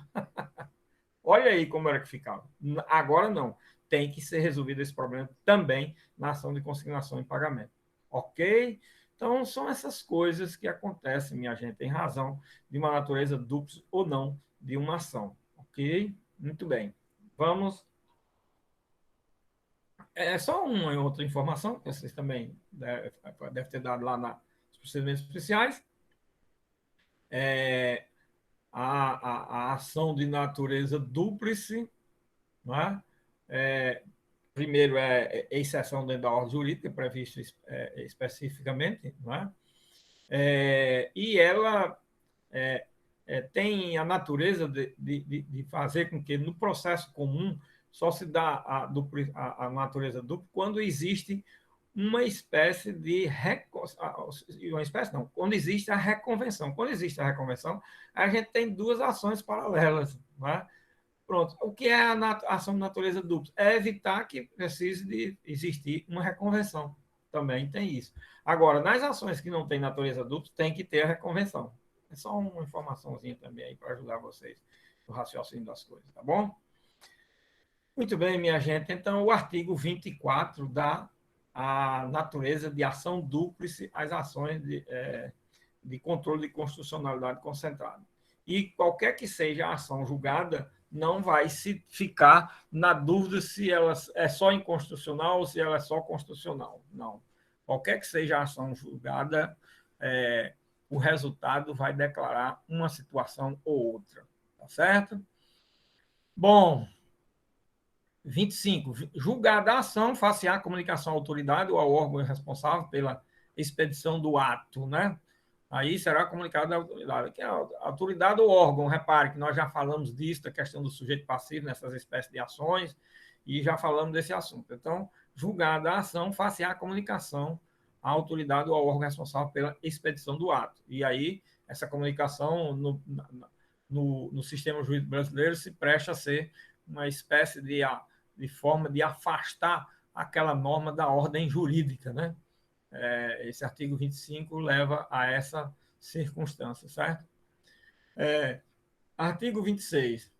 Olha aí como era que ficava. Agora não. Tem que ser resolvido esse problema também na ação de consignação e pagamento. Ok? Então, são essas coisas que acontecem, minha gente, em razão de uma natureza dupla ou não de uma ação. Ok? Muito bem. Vamos. É só uma outra informação que vocês também devem ter dado lá nos procedimentos especiais. A ação de natureza dúplice, não é? Primeiro é exceção dentro da ordem jurídica, previsto especificamente, não é? E ela tem a natureza de fazer com que no processo comum só se dá a natureza dupla quando existe uma espécie de uma espécie não, quando existe a reconvenção. Quando existe a reconvenção, a gente tem duas ações paralelas, não é? Pronto. O que é a ação de natureza dupla? É evitar que precise de existir uma reconvenção. Também tem isso. Agora, nas ações que não têm natureza dupla, tem que ter a reconvenção. É só uma informaçãozinha também aí para ajudar vocês no raciocínio das coisas, tá bom? Muito bem, minha gente. Então, o artigo 24 dá a natureza de ação dúplice às ações de controle de constitucionalidade concentrada. E qualquer que seja a ação julgada, não vai se ficar na dúvida se ela é só inconstitucional ou se ela é só constitucional. Não. Qualquer que seja a ação julgada, o resultado vai declarar uma situação ou outra. Tá certo? Bom, 25. Julgada a ação, face à comunicação à autoridade ou ao órgão responsável pela expedição do ato, né? Aí será comunicado à autoridade. Que é a autoridade ou órgão, repare que nós já falamos disso, da questão do sujeito passivo nessas espécies de ações, e já falamos desse assunto. Então, julgada a ação, face à comunicação à autoridade ou ao órgão responsável pela expedição do ato. E aí, essa comunicação no sistema jurídico brasileiro se presta a ser uma espécie de forma de afastar aquela norma da ordem jurídica, né? Esse artigo 25 leva a essa circunstância, certo? Artigo 26.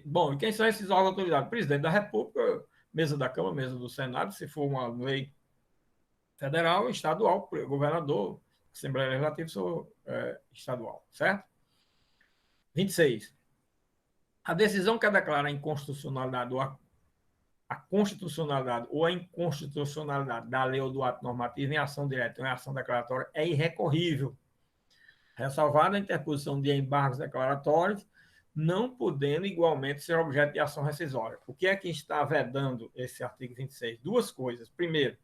Bom, e quem são esses órgãos de autoridade? Presidente da República, mesa da Câmara, mesa do Senado, se for uma lei federal, estadual, governador, Assembleia Legislativa, sou estadual, certo? 26. A decisão que declara a inconstitucionalidade ou a constitucionalidade ou a inconstitucionalidade da lei ou do ato normativo em ação direta ou em ação declaratória é irrecorrível, ressalvada a interposição de embargos declaratórios, não podendo igualmente ser objeto de ação rescisória. O que é que está vedando esse artigo 26? Duas coisas. Primeiro,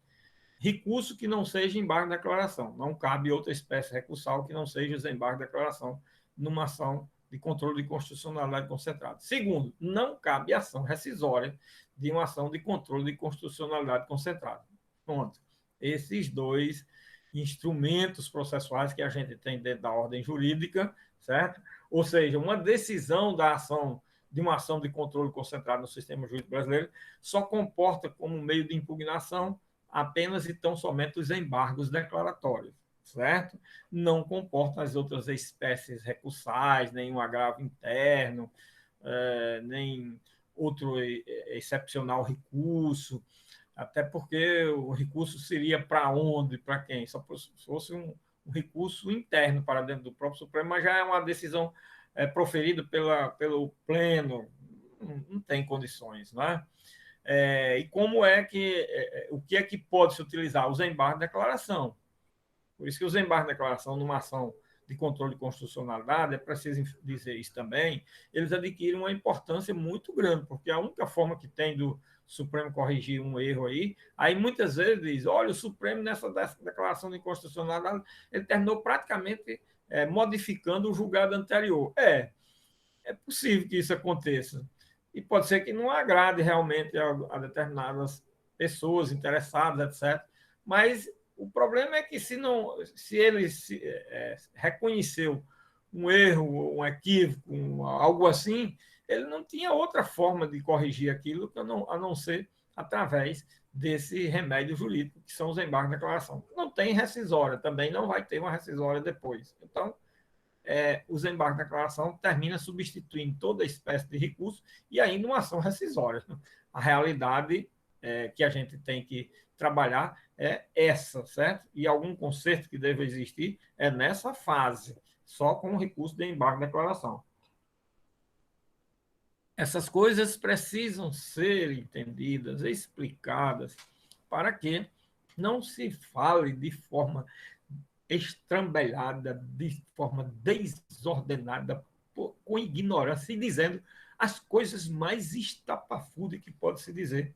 recurso que não seja embargo de declaração. Não cabe outra espécie recursal que não seja os embargos de declaração numa ação de controle de constitucionalidade concentrada. Segundo, não cabe ação rescisória de uma ação de controle de constitucionalidade concentrada. Pronto. Esses dois instrumentos processuais que a gente tem dentro da ordem jurídica, certo? Ou seja, uma decisão da ação de uma ação de controle concentrado no sistema jurídico brasileiro só comporta como meio de impugnação apenas e tão somente os embargos declaratórios, certo? Não comporta as outras espécies recursais, nenhum agravo interno, nem outro excepcional recurso, até porque o recurso seria para onde, para quem? Só se fosse um recurso interno para dentro do próprio Supremo, mas já é uma decisão proferida pelo Pleno, não tem condições, não é? E como é que, o que é que pode se utilizar? Os embargos de declaração. Por isso que os embargos de declaração numa ação de controle de constitucionalidade, é preciso dizer isso também, eles adquirem uma importância muito grande, porque a única forma que tem do Supremo corrigir um erro aí muitas vezes diz, olha, o Supremo nessa declaração de inconstitucionalidade, ele terminou praticamente modificando o julgado anterior. É possível que isso aconteça. E pode ser que não agrade realmente a determinadas pessoas interessadas, etc. Mas o problema é que se ele reconheceu um erro, um equívoco, algo assim, ele não tinha outra forma de corrigir aquilo a não ser através desse remédio jurídico, que são os embargos de declaração. Não tem rescisória, também não vai ter uma rescisória depois. Então, os embargos de declaração termina substituindo toda espécie de recurso e ainda uma ação rescisória. A realidade que a gente tem que trabalhar é essa, certo? E algum conserto que deve existir é nessa fase, só com o recurso de embargo de declaração. Essas coisas precisam ser entendidas, explicadas, para que não se fale de forma estrambelhada, de forma desordenada, com ignorância, e dizendo as coisas mais estapafúrdias que pode se dizer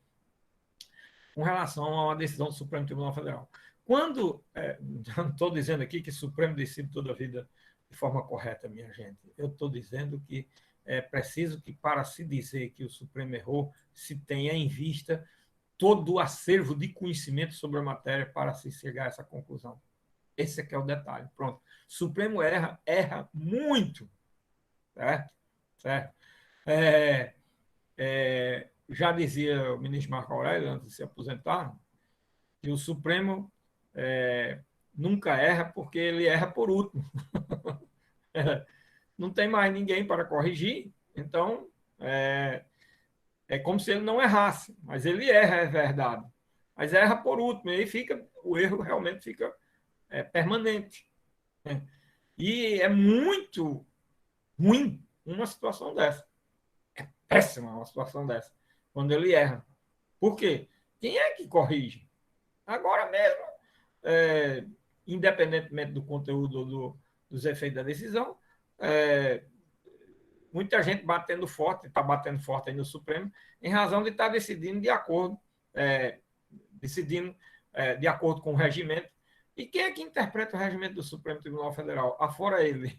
com relação a uma decisão do Supremo Tribunal Federal. Quando, não estou dizendo aqui que o Supremo decide toda a vida de forma correta, minha gente, eu estou dizendo que é preciso que, para se dizer que o Supremo errou, se tenha em vista todo o acervo de conhecimento sobre a matéria para se chegar a essa conclusão. Esse aqui é o detalhe. Pronto. O Supremo erra muito. Certo? Certo? Já dizia o ministro Marco Aurélio, antes de se aposentar, que o Supremo nunca erra porque ele erra por último. Não tem mais ninguém para corrigir, então é como se ele não errasse, mas ele erra, é verdade. Mas erra por último, e aí o erro realmente fica permanente. E é muito ruim uma situação dessa. É péssima uma situação dessa, quando ele erra. Por quê? Quem é que corrige? Agora mesmo, independentemente do conteúdo dos efeitos da decisão, muita gente batendo forte, está batendo forte aí no Supremo, em razão de estar decidindo de acordo, de acordo com o regimento. E quem é que interpreta o regimento do Supremo Tribunal Federal? Afora ele.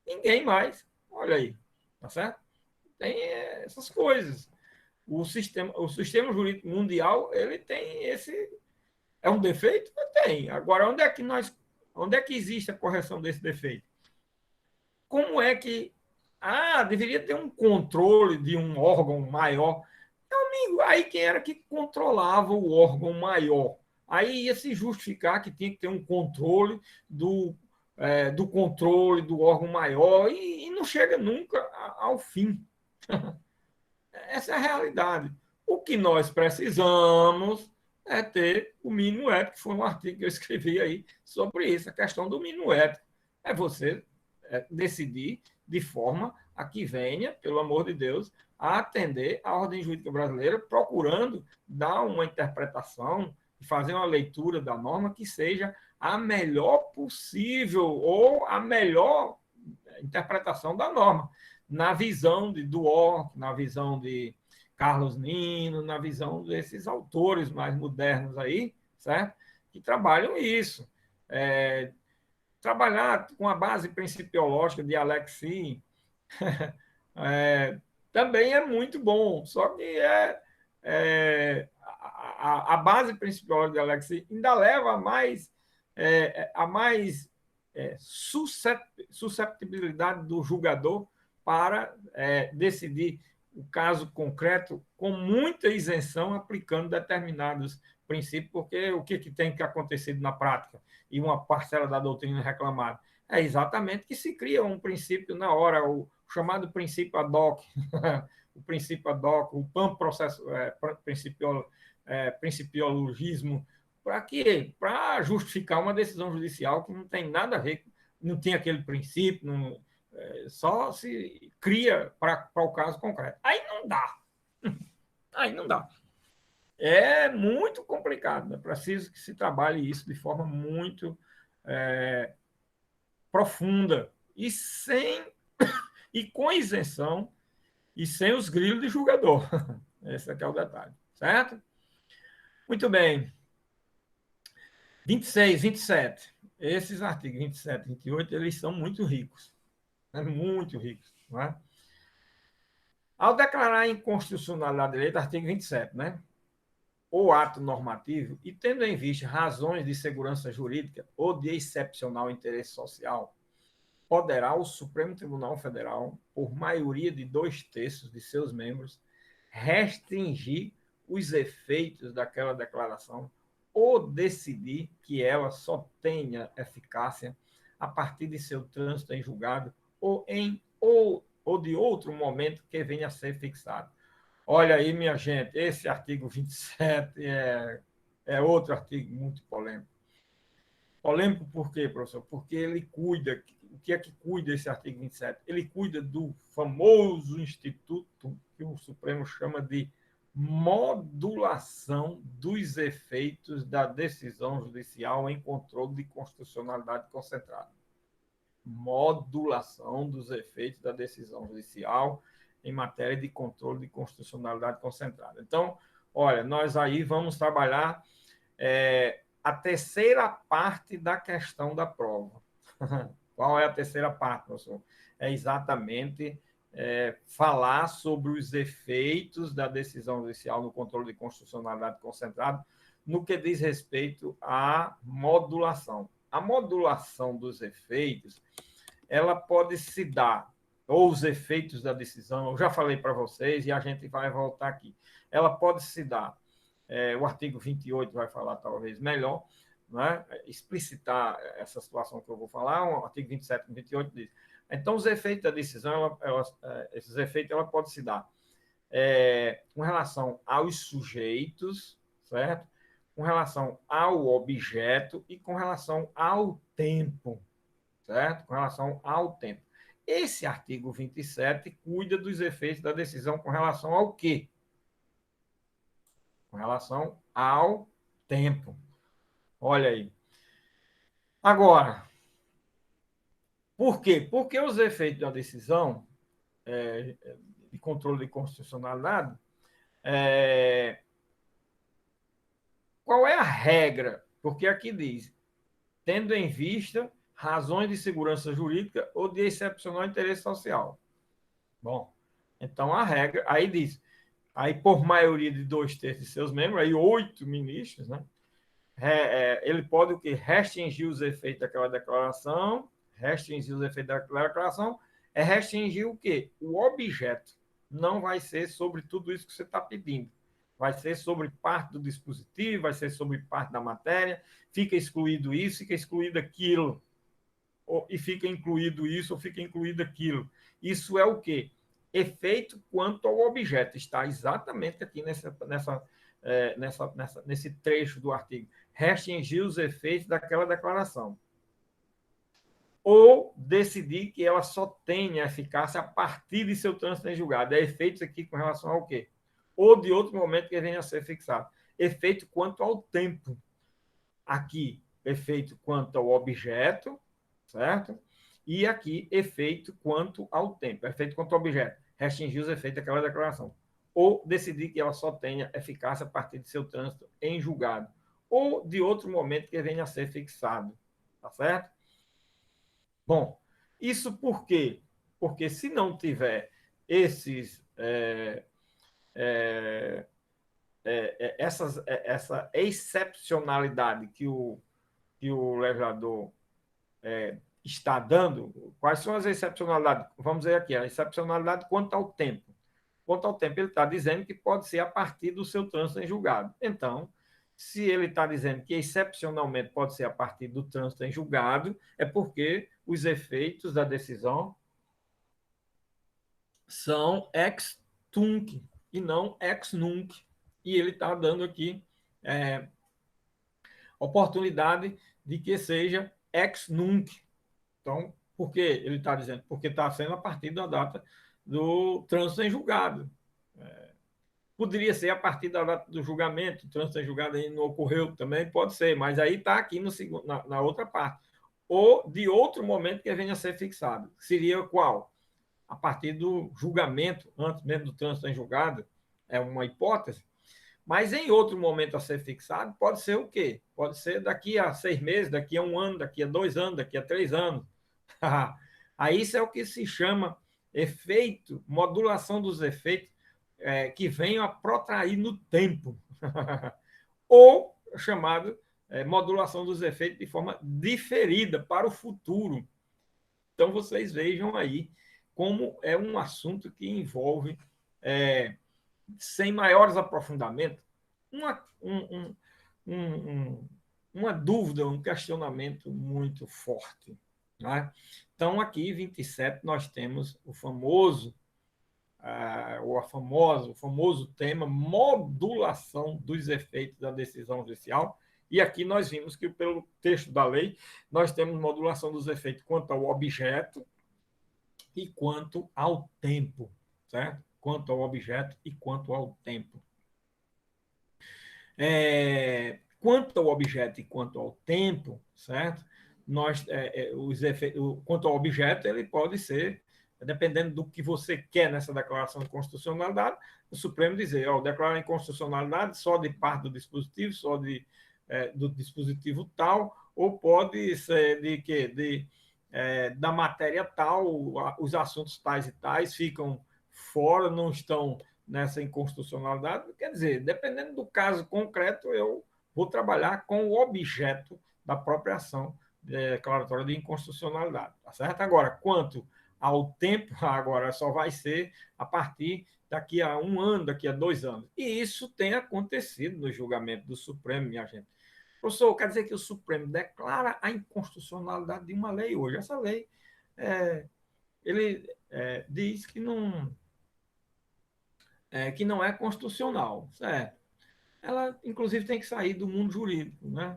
Ninguém mais. Olha aí. Tá certo? Tem essas coisas. O sistema jurídico mundial, ele tem esse... É um defeito? Tem. Agora, onde é que existe a correção desse defeito? Como é que... deveria ter um controle de um órgão maior. Meu amigo, aí quem era que controlava o órgão maior? Aí ia se justificar que tinha que ter um controle do controle do órgão maior e não chega nunca ao fim. Essa é a realidade. O que nós precisamos é ter o mínimo ético. Foi um artigo que eu escrevi aí sobre isso, a questão do mínimo ético. É você decidir de forma a que venha, pelo amor de Deus, a atender a ordem jurídica brasileira, procurando dar uma interpretação e fazer uma leitura da norma que seja a melhor possível ou a melhor interpretação da norma, na visão do Orc, na visão de Carlos Nino, na visão desses autores mais modernos aí, certo? Que trabalham isso. Trabalhar com a base principiológica de Alexis também é muito bom, só que a base principiológica de Alexis ainda leva a mais susceptibilidade do julgador para decidir o caso concreto com muita isenção, aplicando determinados princípios, porque o que tem que acontecer na prática e uma parcela da doutrina reclamada é exatamente que se cria um princípio na hora, o chamado princípio ad hoc, o princípio ad hoc, o principiologismo, para quê? Para justificar uma decisão judicial que não tem nada a ver, não tem aquele princípio, só se cria para o caso concreto. Aí não dá. Aí não dá. É muito complicado. É preciso que se trabalhe isso de forma muito profunda e com isenção e sem os grilos de julgador. Esse aqui é o detalhe, certo? Muito bem. 26, 27. Esses artigos 27 e 28, eles são muito ricos. Né? Muito ricos. Não é? Ao declarar a inconstitucionalidade da lei, artigo 27, né? Ou ato normativo, e tendo em vista razões de segurança jurídica ou de excepcional interesse social, poderá o Supremo Tribunal Federal, por maioria de 2/3 de seus membros, restringir os efeitos daquela declaração ou decidir que ela só tenha eficácia a partir de seu trânsito em julgado ou de outro momento que venha a ser fixado. Olha aí, minha gente, esse artigo 27 é outro artigo muito polêmico. Polêmico por quê, professor? Porque ele cuida, o que é que cuida esse artigo 27? Ele cuida do famoso instituto que o Supremo chama de modulação dos efeitos da decisão judicial em controle de constitucionalidade concentrada. Modulação dos efeitos da decisão judicial em matéria de controle de constitucionalidade concentrada. Então, olha, nós aí vamos trabalhar a terceira parte da questão da prova. Qual é a terceira parte, professor? É exatamente falar sobre os efeitos da decisão judicial no controle de constitucionalidade concentrado no que diz respeito à modulação. A modulação dos efeitos, ela pode se dar, ou os efeitos da decisão, eu já falei para vocês e a gente vai voltar aqui. Ela pode se dar, o artigo 28 vai falar talvez melhor, né? Explicitar essa situação que eu vou falar, o artigo 27 e 28 diz. Então, os efeitos da decisão, esses efeitos, ela pode se dar com relação aos sujeitos, certo? Com relação ao objeto e com relação ao tempo, certo? Com relação ao tempo. Esse artigo 27 cuida dos efeitos da decisão com relação ao quê? Com relação ao tempo. Olha aí. Agora, por quê? Porque os efeitos da decisão de controle de constitucionalidade, qual é a regra? Porque aqui diz, tendo em vista razões de segurança jurídica ou de excepcional interesse social. Bom, então a regra, aí diz, aí por maioria de 2/3 de seus membros, aí 8 ministros, né? Ele pode o quê? Restringir os efeitos daquela declaração, restringir os efeitos daquela declaração, restringir o quê? O objeto. Não vai ser sobre tudo isso que você está pedindo. Vai ser sobre parte do dispositivo, vai ser sobre parte da matéria, fica excluído isso, fica excluído aquilo, e fica incluído isso, ou fica incluído aquilo. Isso é o quê? Efeito quanto ao objeto. Está exatamente aqui nesse trecho do artigo. Restringir os efeitos daquela declaração. Ou decidir que ela só tenha eficácia a partir de seu trânsito em julgado. É efeitos aqui com relação ao quê? Ou de outro momento que venha a ser fixado. Efeito quanto ao tempo. Aqui, efeito quanto ao objeto, certo? E aqui, efeito quanto ao tempo. Efeito quanto ao objeto. Restringir os efeitos daquela declaração. Ou decidir que ela só tenha eficácia a partir de seu trânsito em julgado. Ou de outro momento que venha a ser fixado. Tá certo? Bom, isso por quê? Porque se não tiver essa excepcionalidade que o legislador está dando, quais são as excepcionalidades? Vamos dizer aqui, a excepcionalidade quanto ao tempo. Quanto ao tempo, ele está dizendo que pode ser a partir do seu trânsito em julgado. Então, se ele está dizendo que excepcionalmente pode ser a partir do trânsito em julgado, é porque os efeitos da decisão são ex tunc e não ex nunc. E ele está dando aqui oportunidade de que seja ex nunc. Então, por que ele está dizendo? Porque está sendo a partir da data do trânsito em julgado. Poderia ser a partir da data do julgamento, o trânsito em julgado ainda não ocorreu, também pode ser, mas aí está aqui na outra parte. ou de outro momento que venha a ser fixado. Seria qual? A partir do julgamento, antes mesmo do trânsito em julgado, é uma hipótese, mas em outro momento a ser fixado, pode ser o quê? Pode ser daqui a 6 meses, daqui a 1 ano, daqui a 2 anos, daqui a 3 anos. Aí isso é o que se chama efeito, modulação dos efeitos que venham a protrair no tempo. Ou chamado modulação dos efeitos de forma diferida para o futuro. Então, vocês vejam aí como é um assunto que envolve, sem maiores aprofundamentos, uma dúvida, um questionamento muito forte. Né? Então, aqui, 27, nós temos o famoso o famoso tema modulação dos efeitos da decisão judicial. E aqui nós vimos que, pelo texto da lei, nós temos modulação dos efeitos quanto ao objeto e quanto ao tempo, certo? Quanto ao objeto e quanto ao tempo. Quanto ao objeto e quanto ao tempo, certo? Quanto ao objeto, ele pode ser, dependendo do que você quer nessa declaração de constitucionalidade, o Supremo dizer, declarar inconstitucionalidade só de parte do dispositivo, só do dispositivo tal, ou pode ser de quê? Da matéria tal, os assuntos tais e tais ficam fora, não estão nessa inconstitucionalidade. Quer dizer, dependendo do caso concreto, eu vou trabalhar com o objeto da própria ação declaratória de inconstitucionalidade. Tá certo? Agora, quanto ao tempo, agora só vai ser a partir daqui a 1 ano, daqui a 2 anos. E isso tem acontecido no julgamento do Supremo, minha gente. Professor, quer dizer que o Supremo declara a inconstitucionalidade de uma lei hoje. Essa lei, ele diz que não é constitucional, certo? Ela, inclusive, tem que sair do mundo jurídico, né?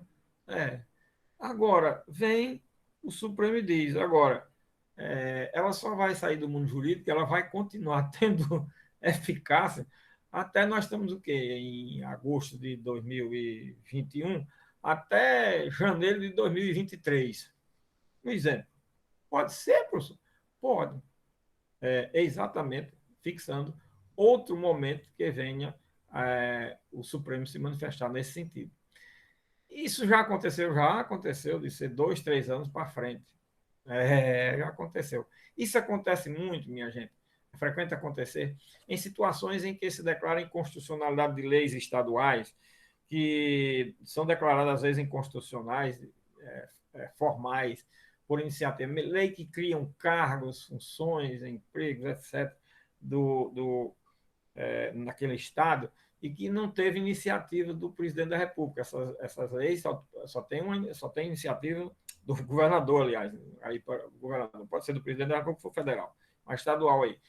Agora, vem o Supremo e diz, agora, ela só vai sair do mundo jurídico, ela vai continuar tendo eficácia até nós estamos o quê? Em agosto de 2021, até janeiro de 2023. Um exemplo. Pode ser, professor? Pode. Exatamente fixando outro momento que venha o Supremo se manifestar nesse sentido. Isso já aconteceu de ser 2, 3 anos para frente. Já aconteceu. Isso acontece muito, minha gente. É frequente acontecer em situações em que se declara inconstitucionalidade de leis estaduais, que são declaradas, às vezes, inconstitucionais, formais, por iniciativa, lei que criam cargos, funções, empregos, etc., naquele Estado, e que não teve iniciativa do presidente da República. Essas leis só tem iniciativa do governador, aliás. Aí, governador, pode ser do presidente da República ou federal, mas estadual aí.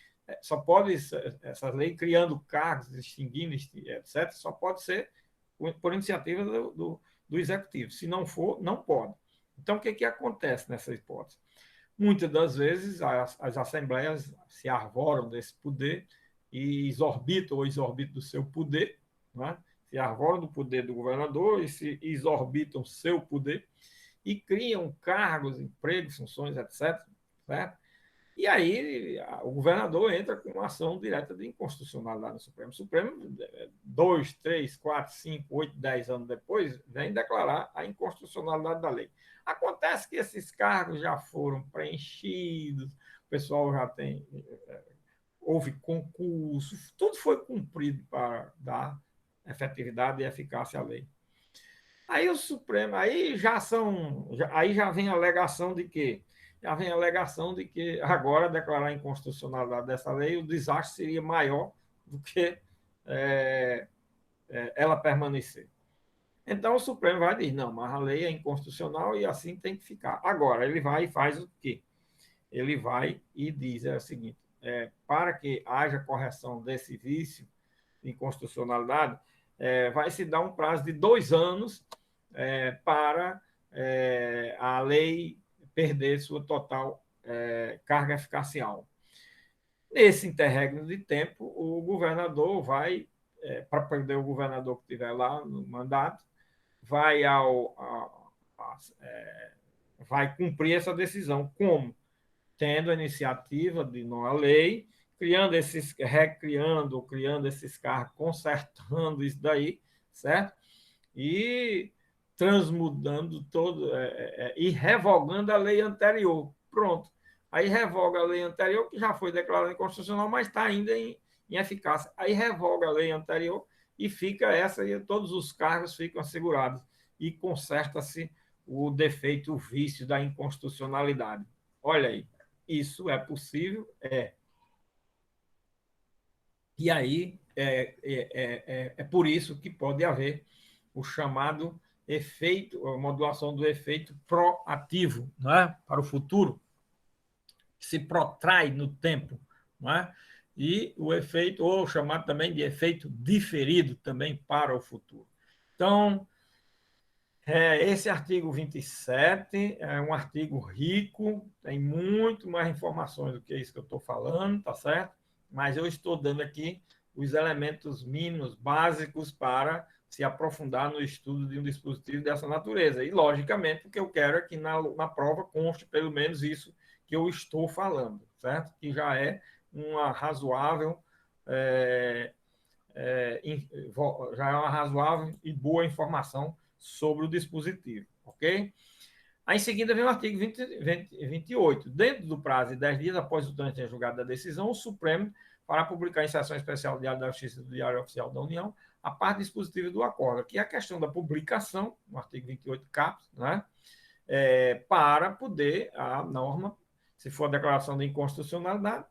Só pode, essas leis criando cargos, extinguindo, etc., só pode ser por iniciativa do executivo. Se não for, não pode. Então, o que acontece nessa hipótese? Muitas das vezes, as assembleias se arvoram desse poder e exorbitam do seu poder, né? Se arvoram do poder do governador e se exorbitam seu poder e criam cargos, empregos, funções, etc. Certo? E aí o governador entra com uma ação direta de inconstitucionalidade no Supremo. O Supremo, 2, 3, 4, 5, 8, 10 anos depois, vem declarar a inconstitucionalidade da lei. Acontece que esses cargos já foram preenchidos, o pessoal já tem, houve concurso, tudo foi cumprido para dar efetividade e eficácia à lei. Aí o Supremo, aí já vem a alegação de quê? Já vem a alegação de que agora declarar a inconstitucionalidade dessa lei, o desastre seria maior do que ela permanecer. Então o Supremo vai dizer, não, mas a lei é inconstitucional e assim tem que ficar. Agora, ele vai e faz o quê? Ele vai e diz o seguinte, para que haja correção desse vício de inconstitucionalidade, vai se dar um prazo de 2 anos para a lei perder sua total carga eficacial. Nesse interregno de tempo, o governador vai, para perder o governador que estiver lá no mandato, vai vai cumprir essa decisão. Como? Tendo a iniciativa de nova lei, recriando, criando esses cargos, consertando isso daí, certo? E transmudando todo, e revogando a lei anterior. Pronto. Aí revoga a lei anterior, que já foi declarada inconstitucional, mas está ainda em eficácia. Aí revoga a lei anterior e fica essa, e todos os cargos ficam assegurados. E conserta-se o defeito, o vício da inconstitucionalidade. Olha aí, isso é possível? É. E aí é por isso que pode haver o chamado efeito, a modulação do efeito proativo, não é? Para o futuro, que se protrai no tempo, não é? E o efeito, ou chamado também de efeito diferido, também para o futuro. Então, esse artigo 27 é um artigo rico, tem muito mais informações do que isso que eu estou falando, tá certo? Mas eu estou dando aqui os elementos mínimos, básicos, para se aprofundar no estudo de um dispositivo dessa natureza. E, logicamente, o que eu quero é que na prova conste pelo menos isso que eu estou falando, certo? Que já é uma razoável, é, já é uma razoável e boa informação sobre o dispositivo, ok? Aí, em seguida, vem o artigo 28. Dentro do prazo de 10 dias após o trânsito em julgado da decisão, o Supremo fará publicar em sessão especial do Diário da Justiça do Diário Oficial da União a parte dispositiva do acordo, que é a questão da publicação, no artigo 28 caput, né? Para poder a norma, se for a declaração de inconstitucionalidade,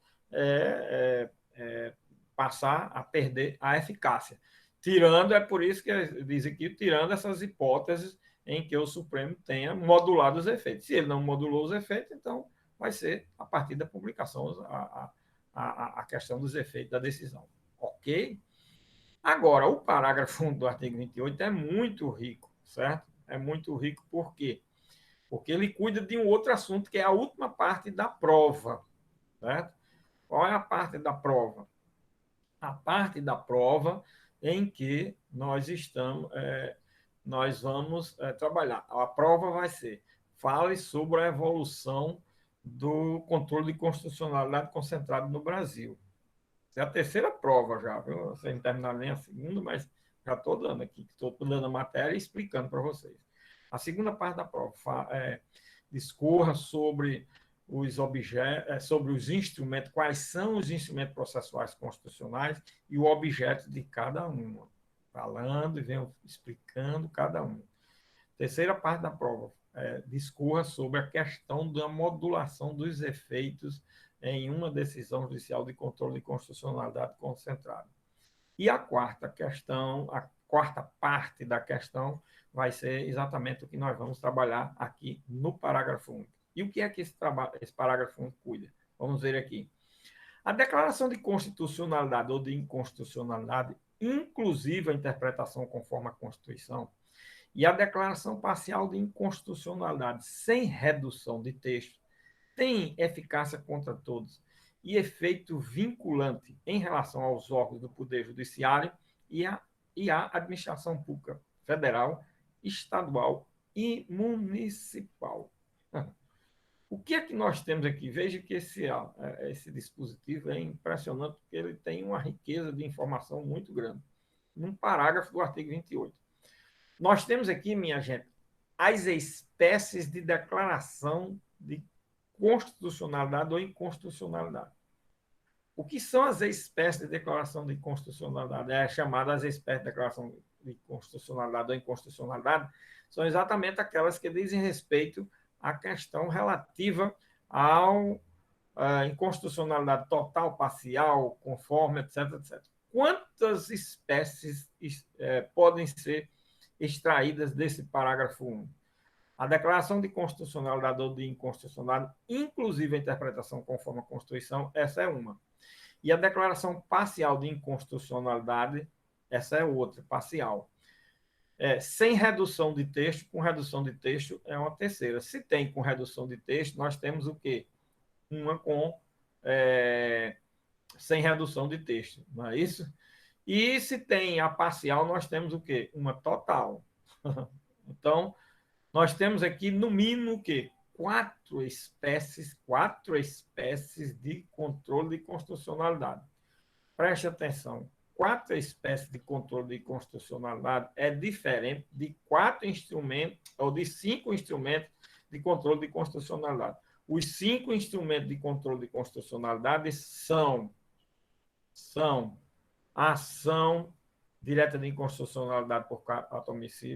passar a perder a eficácia. Tirando, é por isso que diz aqui, tirando essas hipóteses em que o Supremo tenha modulado os efeitos. Se ele não modulou os efeitos, então vai ser a partir da publicação a questão dos efeitos da decisão. Ok? Agora, o parágrafo 1 do artigo 28 é muito rico, certo? É muito rico por quê? Porque ele cuida de um outro assunto, que é a última parte da prova, certo? Qual é a parte da prova? A parte da prova em que nós vamos trabalhar. A prova vai ser: fale sobre a evolução do controle de constitucionalidade concentrado no Brasil. Essa é a terceira prova já, viu? Sem terminar nem a segunda, mas já estou dando aqui, estou dando a matéria e explicando para vocês. A segunda parte da prova discorra sobre os objetos, sobre os instrumentos, quais são os instrumentos processuais constitucionais e o objeto de cada um, falando e venho explicando cada um. Terceira parte da prova, discorra sobre a questão da modulação dos efeitos em uma decisão judicial de controle de constitucionalidade concentrada. E a quarta questão, a quarta parte da questão, vai ser exatamente o que nós vamos trabalhar aqui no parágrafo 1. E o que é que esse parágrafo 1 cuida? Vamos ver aqui. A declaração de constitucionalidade ou de inconstitucionalidade, inclusive a interpretação conforme a Constituição, e a declaração parcial de inconstitucionalidade sem redução de texto, tem eficácia contra todos e efeito vinculante em relação aos órgãos do Poder Judiciário e à administração pública federal, estadual e municipal. O que é que nós temos aqui? Veja que esse dispositivo é impressionante, porque ele tem uma riqueza de informação muito grande. Num parágrafo do artigo 28. Nós temos aqui, minha gente, as espécies de declaração de constitucionalidade ou inconstitucionalidade. O que são as espécies de declaração de inconstitucionalidade? É chamada as espécies de declaração de constitucionalidade ou inconstitucionalidade, são exatamente aquelas que dizem respeito à questão relativa à inconstitucionalidade total, parcial, conforme, etc, etc. Quantas espécies podem ser extraídas desse parágrafo 1? A declaração de constitucionalidade ou de inconstitucionalidade, inclusive a interpretação conforme a Constituição, essa é uma. E a declaração parcial de inconstitucionalidade, essa é outra, parcial. Sem redução de texto, com redução de texto é uma terceira. Se tem com redução de texto, nós temos o quê? Uma sem redução de texto, não é isso? E se tem a parcial, nós temos o quê? Uma total. Então, nós temos aqui, no mínimo, o quê? quatro espécies de controle de constitucionalidade. Preste atenção, 4 espécies de controle de constitucionalidade é diferente de 4 instrumentos ou de 5 instrumentos de controle de constitucionalidade. Os 5 instrumentos de controle de constitucionalidade são ação direta de inconstitucionalidade por ato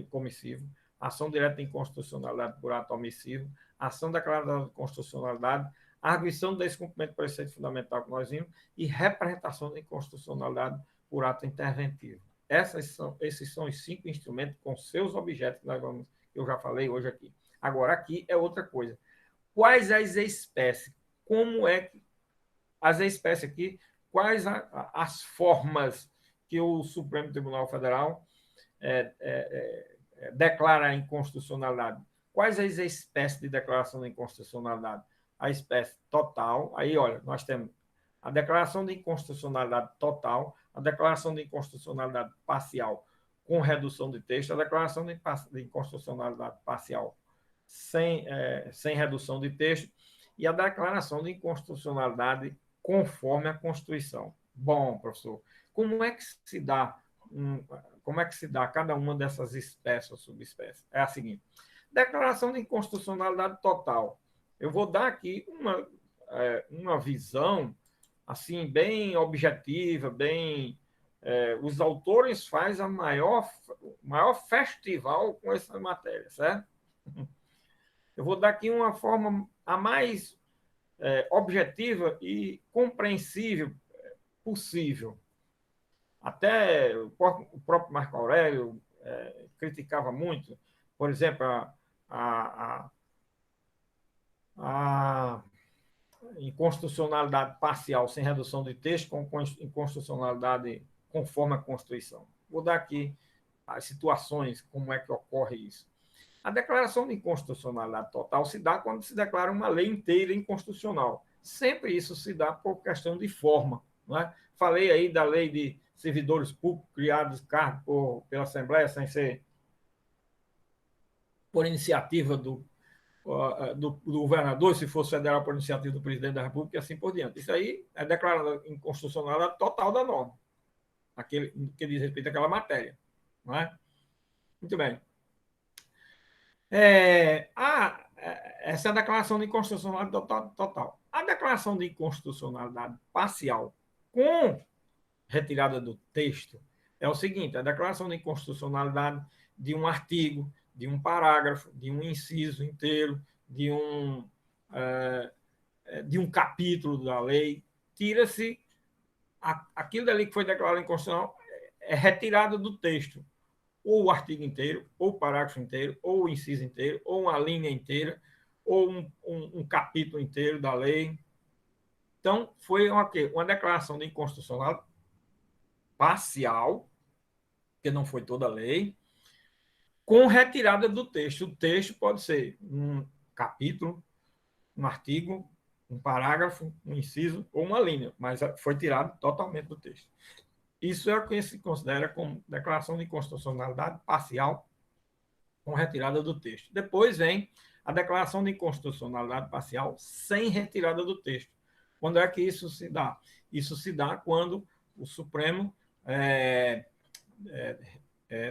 comissivo, ação direta de inconstitucionalidade por ato omissivo, ação declarada de constitucionalidade, arguição do descumprimento do preceito fundamental que nós vimos e representação da inconstitucionalidade por ato interventivo. Esses são os 5 instrumentos com seus objetos que eu já falei hoje aqui. Agora, aqui é outra coisa. Quais as espécies? Como é que as espécies aqui, quais as formas que o Supremo Tribunal Federal declara a inconstitucionalidade? Quais as espécies de declaração de inconstitucionalidade? A espécie total, aí, olha, nós temos a declaração de inconstitucionalidade total, a declaração de inconstitucionalidade parcial com redução de texto, a declaração de inconstitucionalidade parcial sem redução de texto e a declaração de inconstitucionalidade conforme a Constituição. Bom, professor, como é que se dá cada uma dessas espécies ou subespécies? É a seguinte: declaração de inconstitucionalidade total. Eu vou dar aqui uma visão assim bem objetiva, os autores fazem o maior festival com essa matéria, certo? Eu vou dar aqui uma forma a mais objetiva e compreensível possível. Até o próprio Marco Aurélio criticava muito, por exemplo, a inconstitucionalidade parcial sem redução de texto com inconstitucionalidade conforme a Constituição. Vou dar aqui as situações, como é que ocorre isso. A declaração de inconstitucionalidade total se dá quando se declara uma lei inteira inconstitucional. Sempre isso se dá por questão de forma. Não é? Falei aí da lei de servidores públicos criados pela Assembleia sem ser por iniciativa do governador, se fosse federal por iniciativa do presidente da República e assim por diante. Isso aí é declarada inconstitucionalidade total da norma, aquele que diz respeito àquela matéria. Não é? Muito bem. Essa é a declaração de inconstitucionalidade total. A declaração de inconstitucionalidade parcial com retirada do texto é o seguinte: a declaração de inconstitucionalidade de um artigo, de um parágrafo, de um inciso inteiro, de um capítulo da lei, tira-se aquilo dali que foi declarado inconstitucional, é retirado do texto, ou o artigo inteiro, ou o parágrafo inteiro, ou o inciso inteiro, ou uma linha inteira, ou um capítulo inteiro da lei. Então, foi uma declaração de inconstitucionalidade parcial, que não foi toda a lei, com retirada do texto. O texto pode ser um capítulo, um artigo, um parágrafo, um inciso ou uma linha, mas foi tirado totalmente do texto. Isso é o que se considera como declaração de inconstitucionalidade parcial com retirada do texto. Depois vem a declaração de inconstitucionalidade parcial sem retirada do texto. Quando é que isso se dá? Isso se dá quando o Supremo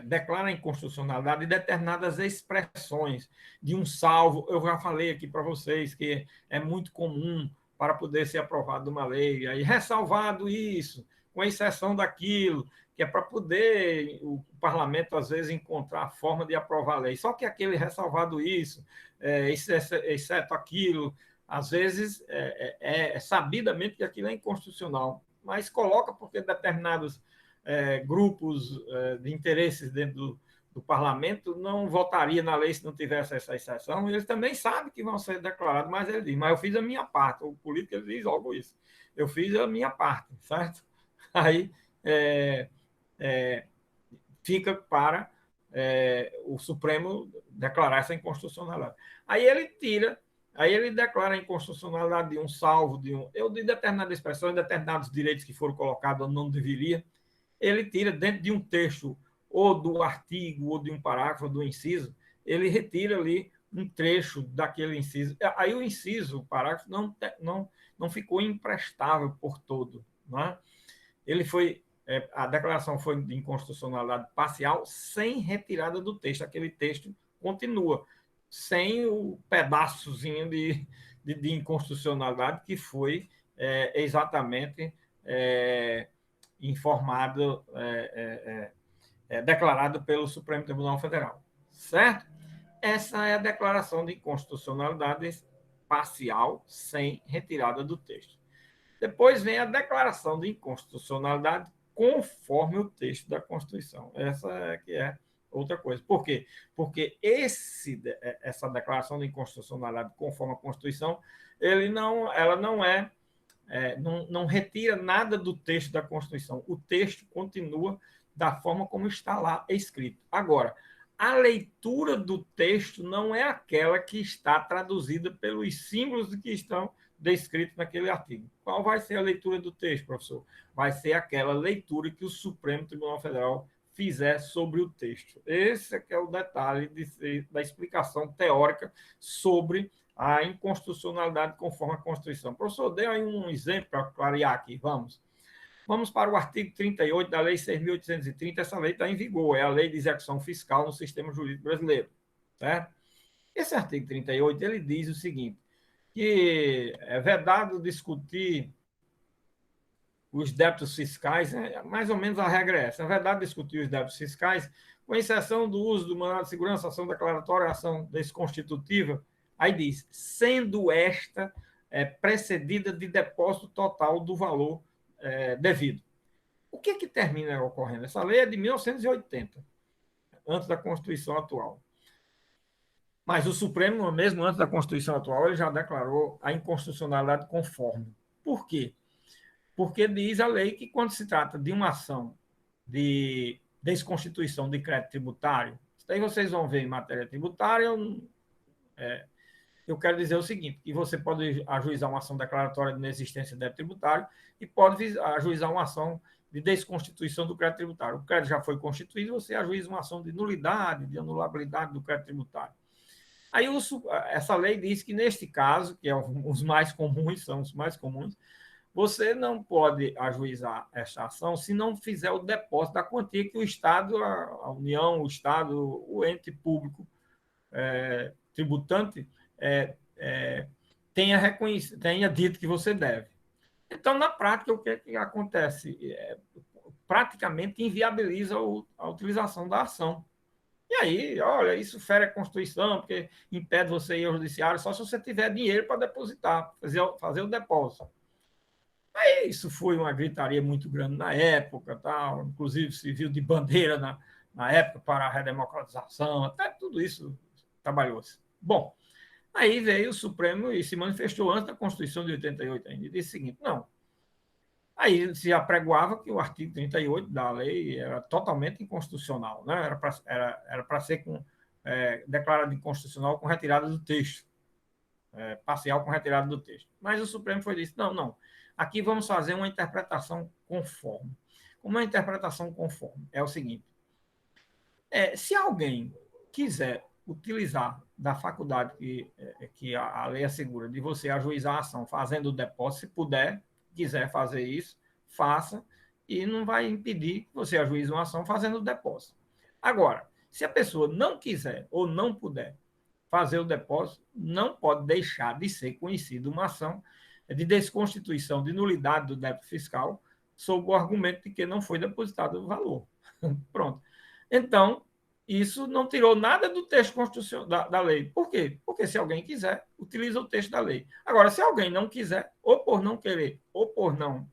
declara a inconstitucionalidade de determinadas expressões de um salvo. Eu já falei aqui para vocês que é muito comum para poder ser aprovado uma lei, aí ressalvado isso, com exceção daquilo, que é para poder o parlamento, às vezes, encontrar a forma de aprovar a lei. Só que aquele ressalvado isso, exceto aquilo, às vezes é sabidamente que aquilo é inconstitucional, mas coloca porque determinados grupos de interesses dentro do parlamento não votaria na lei se não tivesse essa exceção. Eles também sabem que vão ser declarados, mas ele diz, mas eu fiz a minha parte. O político ele diz logo isso. Eu fiz a minha parte, certo? Aí fica para o Supremo declarar essa inconstitucionalidade. Aí ele declara a inconstitucionalidade de um salvo, de determinadas expressões, determinados direitos que foram colocados ou não deveria. Ele tira dentro de um texto, ou do artigo, ou de um parágrafo, ou do inciso, ele retira ali um trecho daquele inciso. Aí o inciso, o parágrafo, não ficou imprestável por todo. Né? Ele foi, a declaração foi de inconstitucionalidade parcial sem retirada do texto. Aquele texto continua, sem o pedaçozinho de inconstitucionalidade que foi exatamente informado, declarado pelo Supremo Tribunal Federal. Certo? Essa é a declaração de inconstitucionalidade parcial sem retirada do texto. Depois vem a declaração de inconstitucionalidade conforme o texto da Constituição. Essa é que é outra coisa. Por quê? Porque essa declaração de inconstitucionalidade conforme a Constituição, ela não retira nada do texto da Constituição. O texto continua da forma como está lá escrito. Agora, a leitura do texto não é aquela que está traduzida pelos símbolos que estão descritos naquele artigo. Qual vai ser a leitura do texto, professor? Vai ser aquela leitura que o Supremo Tribunal Federal fizer sobre o texto. Esse é que é o detalhe da explicação teórica sobre a inconstitucionalidade conforme a Constituição. Professor, dê aí um exemplo para clarear aqui. Vamos para o artigo 38 da Lei 6.830. Essa lei está em vigor, é a Lei de Execução Fiscal no Sistema Jurídico Brasileiro. Certo? Esse artigo 38 ele diz o seguinte, que é vedado discutir os débitos fiscais, mais ou menos a regra é essa, é vedado discutir os débitos fiscais, com exceção do uso do mandado de segurança, ação declaratória, ação desconstitutiva, aí diz, sendo esta precedida de depósito total do valor devido. O que termina ocorrendo? Essa lei é de 1980, antes da Constituição atual. Mas o Supremo, mesmo antes da Constituição atual, ele já declarou a inconstitucionalidade conforme. Por quê? Porque diz a lei que quando se trata de uma ação de desconstituição de crédito tributário, isso aí vocês vão ver em matéria tributária, eu quero dizer o seguinte, que você pode ajuizar uma ação declaratória de inexistência de débito tributário e pode ajuizar uma ação de desconstituição do crédito tributário. O crédito já foi constituído, você ajuiza uma ação de nulidade, de anulabilidade do crédito tributário. Aí essa lei diz que, neste caso, que os mais comuns, são os mais comuns, você não pode ajuizar esta ação se não fizer o depósito da quantia que o Estado, a União, o Estado, o ente público tributante tenha dito que você deve. Então, na prática, o que acontece? Praticamente inviabiliza a utilização da ação. E aí, olha, isso fere a Constituição, porque impede você ir ao judiciário só se você tiver dinheiro para depositar, fazer o depósito. Aí isso foi uma gritaria muito grande na época, tal, inclusive se viu de bandeira na época para a redemocratização, até tudo isso trabalhou-se. Bom, aí veio o Supremo e se manifestou antes da Constituição de 88 ainda, e disse o seguinte, não. Aí se apregoava que o artigo 38 da lei era totalmente inconstitucional, né? Era para ser declarado inconstitucional com retirada do texto, parcial com retirada do texto. Mas o Supremo foi disse, não, aqui vamos fazer uma interpretação conforme. Como é uma interpretação conforme? É o seguinte, se alguém quiser utilizar da faculdade que a lei assegura de você ajuizar a ação fazendo o depósito, se puder, quiser fazer isso, faça, e não vai impedir que você ajuize uma ação fazendo o depósito. Agora, se a pessoa não quiser ou não puder fazer o depósito, não pode deixar de ser conhecida uma ação de desconstituição de nulidade do débito fiscal sob o argumento de que não foi depositado o valor. Pronto. Então, isso não tirou nada do texto constitucional da lei. Por quê? Porque se alguém quiser, utiliza o texto da lei. Agora, se alguém não quiser, ou por não querer, ou por não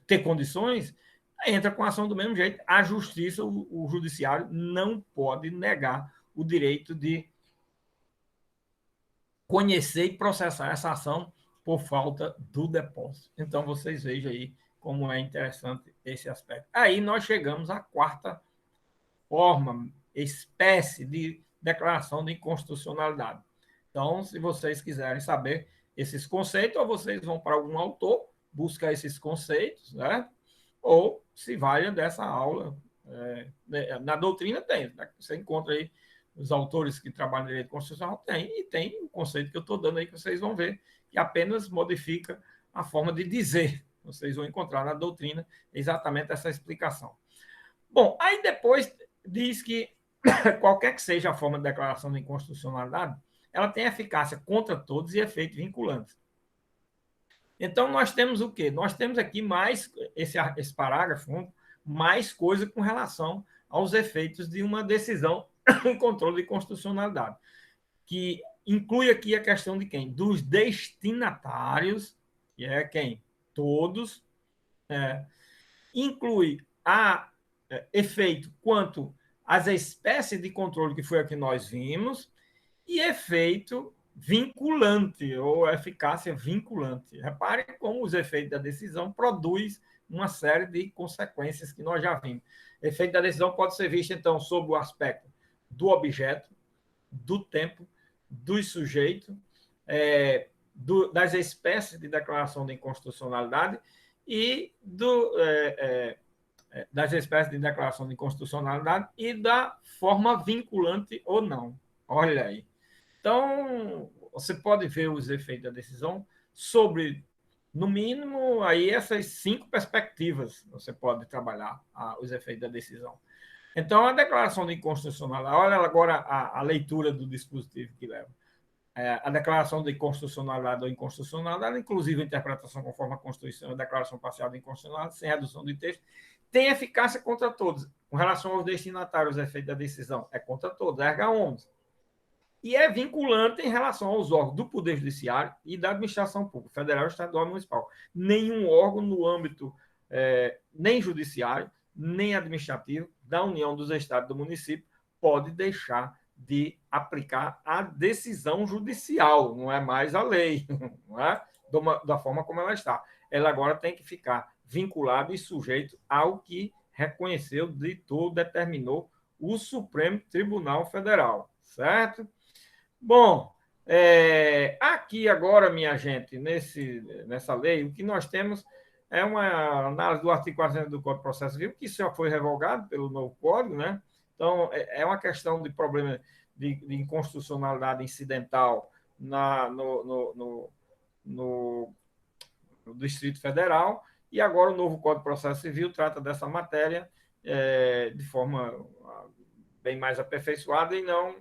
ter condições, entra com a ação do mesmo jeito. A justiça, o judiciário, não pode negar o direito de conhecer e processar essa ação por falta do depósito. Então, vocês vejam aí como é interessante esse aspecto. Aí nós chegamos à quarta forma, espécie de declaração de inconstitucionalidade. Então, se vocês quiserem saber esses conceitos, ou vocês vão para algum autor, busca esses conceitos, né? Ou se valha dessa aula. Na doutrina tem, né? Você encontra aí os autores que trabalham em direito constitucional têm, e tem o conceito que eu estou dando aí, que vocês vão ver, que apenas modifica a forma de dizer. Vocês vão encontrar na doutrina exatamente essa explicação. Bom, aí depois diz que qualquer que seja a forma de declaração de inconstitucionalidade, ela tem eficácia contra todos e efeito vinculante. Então, nós temos o quê? Nós temos aqui mais, esse parágrafo, mais coisa com relação aos efeitos de uma decisão em controle de constitucionalidade, que inclui aqui a questão de quem? Dos destinatários, que é quem? Todos. Inclui a efeito quanto às espécies de controle, que foi a que nós vimos, e efeito vinculante, ou eficácia vinculante. Repare como os efeitos da decisão produzem uma série de consequências que nós já vimos. Efeito da decisão pode ser visto, então, sob o aspecto do objeto, do tempo, dos sujeitos, das espécies de declaração de inconstitucionalidade e das espécies de declaração de inconstitucionalidade e da forma vinculante ou não. Olha aí. Então, você pode ver os efeitos da decisão sobre, no mínimo, aí essas 5 perspectivas você pode trabalhar os efeitos da decisão. Então, a declaração de inconstitucionalidade, olha agora a leitura do dispositivo que leva. A declaração de constitucionalidade ou inconstitucionalidade, inclusive a interpretação conforme a Constituição, a declaração parcial de inconstitucionalidade, sem redução de texto, tem eficácia contra todos. Com relação aos destinatários, o efeito da decisão é contra todos, erga omnes. E é vinculante em relação aos órgãos do Poder Judiciário e da Administração Pública, federal, estadual e municipal. Nenhum órgão no âmbito nem judiciário, nem administrativo, da União, dos Estados e do município, pode deixar de aplicar a decisão judicial, não é mais a lei, não é? Da forma como ela está. Ela agora tem que ficar vinculada e sujeito ao que reconheceu, ditou, determinou o Supremo Tribunal Federal, certo? Bom, aqui agora, minha gente, nessa lei, o que nós temos é uma análise do artigo 400 do Código de Processo Civil, que já foi revogado pelo novo Código, né? Então, é uma questão de problema de inconstitucionalidade incidental no Distrito Federal, e agora o novo Código de Processo Civil trata dessa matéria de forma bem mais aperfeiçoada e não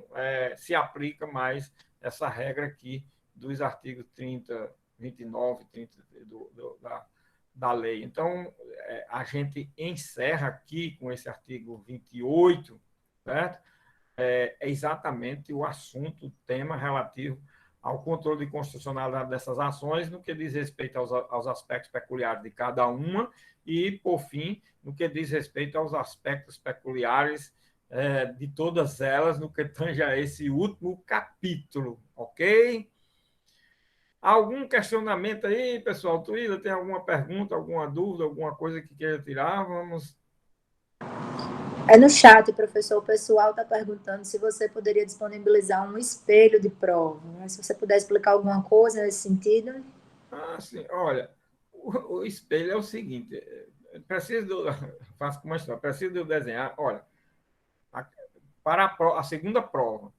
se aplica mais essa regra aqui dos artigos 30, 29, 30 da lei. Então, a gente encerra aqui com esse artigo 28, certo? É exatamente o assunto, o tema relativo ao controle de constitucionalidade dessas ações, no que diz respeito aos aspectos peculiares de cada uma e, por fim, no que diz respeito aos aspectos peculiares de todas elas, no que tange a esse último capítulo, ok? Algum questionamento aí, pessoal? Tuíla, tem alguma pergunta, alguma dúvida, alguma coisa que queira tirar? Vamos.
No chat, professor, o pessoal está perguntando se você poderia disponibilizar um espelho de prova. Se você puder explicar alguma coisa nesse sentido.
Sim. Olha, o espelho é o seguinte, faço como uma história, preciso de eu desenhar, olha, para a segunda prova,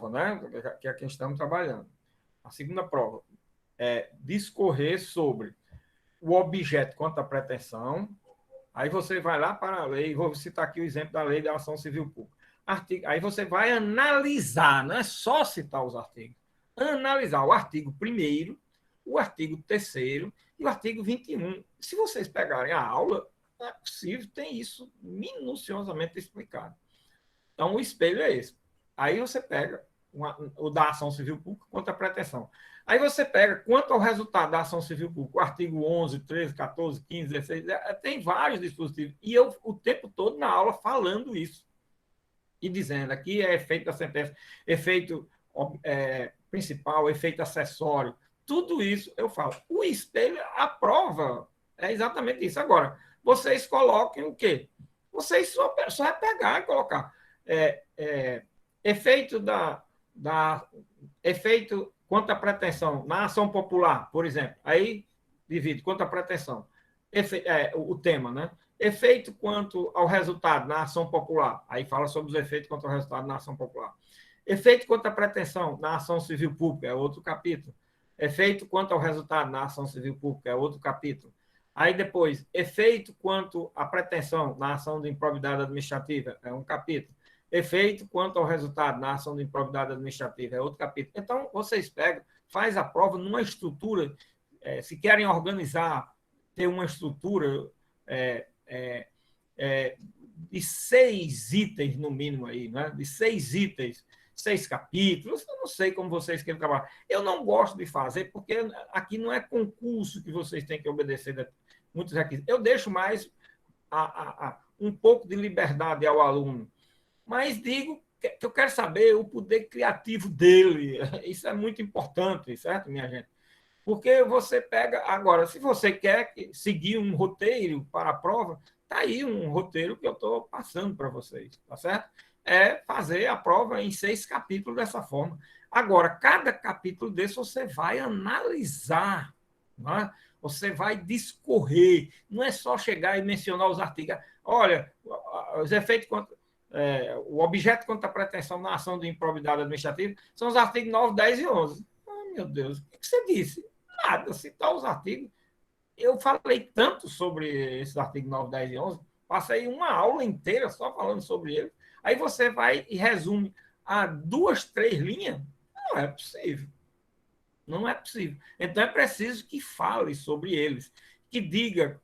né, que é a que estamos trabalhando, a segunda prova é discorrer sobre o objeto quanto à pretensão. Aí você vai lá para a lei, vou citar aqui o exemplo da Lei da Ação Civil Pública. Aí você vai analisar, não é só citar os artigos, analisar o artigo 1º, o artigo 3º e o artigo 21. Se vocês pegarem a aula, é possível, tem isso minuciosamente explicado. Então, o espelho é esse. Aí você pega o da ação civil pública quanto à pretensão. Aí você pega quanto ao resultado da ação civil pública, o artigo 11, 13, 14, 15, 16, tem vários dispositivos. E eu, o tempo todo na aula, falando isso. E dizendo, aqui é efeito da sentença, efeito principal, efeito acessório. Tudo isso eu falo. O espelho, a prova, é exatamente isso. Agora, vocês coloquem o quê? Vocês só é pegar e colocar. Efeito quanto à pretensão na ação popular, por exemplo. Aí divide quanto à pretensão. o tema, né? Efeito quanto ao resultado na ação popular. Aí fala sobre os efeitos quanto ao resultado na ação popular. Efeito quanto à pretensão na ação civil pública, é outro capítulo. Efeito quanto ao resultado na ação civil pública, é outro capítulo. Aí depois, efeito quanto à pretensão na ação de improbidade administrativa, é um capítulo. Efeito quanto ao resultado na ação de improbidade administrativa, é outro capítulo. Então, vocês pegam, faz a prova numa estrutura, se querem organizar, ter uma estrutura de 6 itens, no mínimo, aí, né? De 6 itens, 6 capítulos, eu não sei como vocês querem trabalhar. Eu não gosto de fazer, porque aqui não é concurso que vocês têm que obedecer muitos requisitos. Eu deixo mais um pouco de liberdade ao aluno, mas digo que eu quero saber o poder criativo dele. Isso é muito importante, certo, minha gente? Porque você pega. Agora, se você quer seguir um roteiro para a prova, está aí um roteiro que eu estou passando para vocês, tá certo? É fazer a prova em 6 capítulos dessa forma. Agora, cada capítulo desse você vai analisar, não é? Você vai discorrer, não é só chegar e mencionar os artigos. Olha, os efeitos contra. O objeto contra a pretensão na ação de improbidade administrativa são os artigos 9, 10 e 11. Oh, meu Deus, o que você disse? Nada, citar os artigos. Eu falei tanto sobre esses artigos 9, 10 e 11, passei uma aula inteira só falando sobre eles. Aí você vai e resume a 2, 3 linhas. Não é possível. Não é possível. Então é preciso que fale sobre eles, que diga,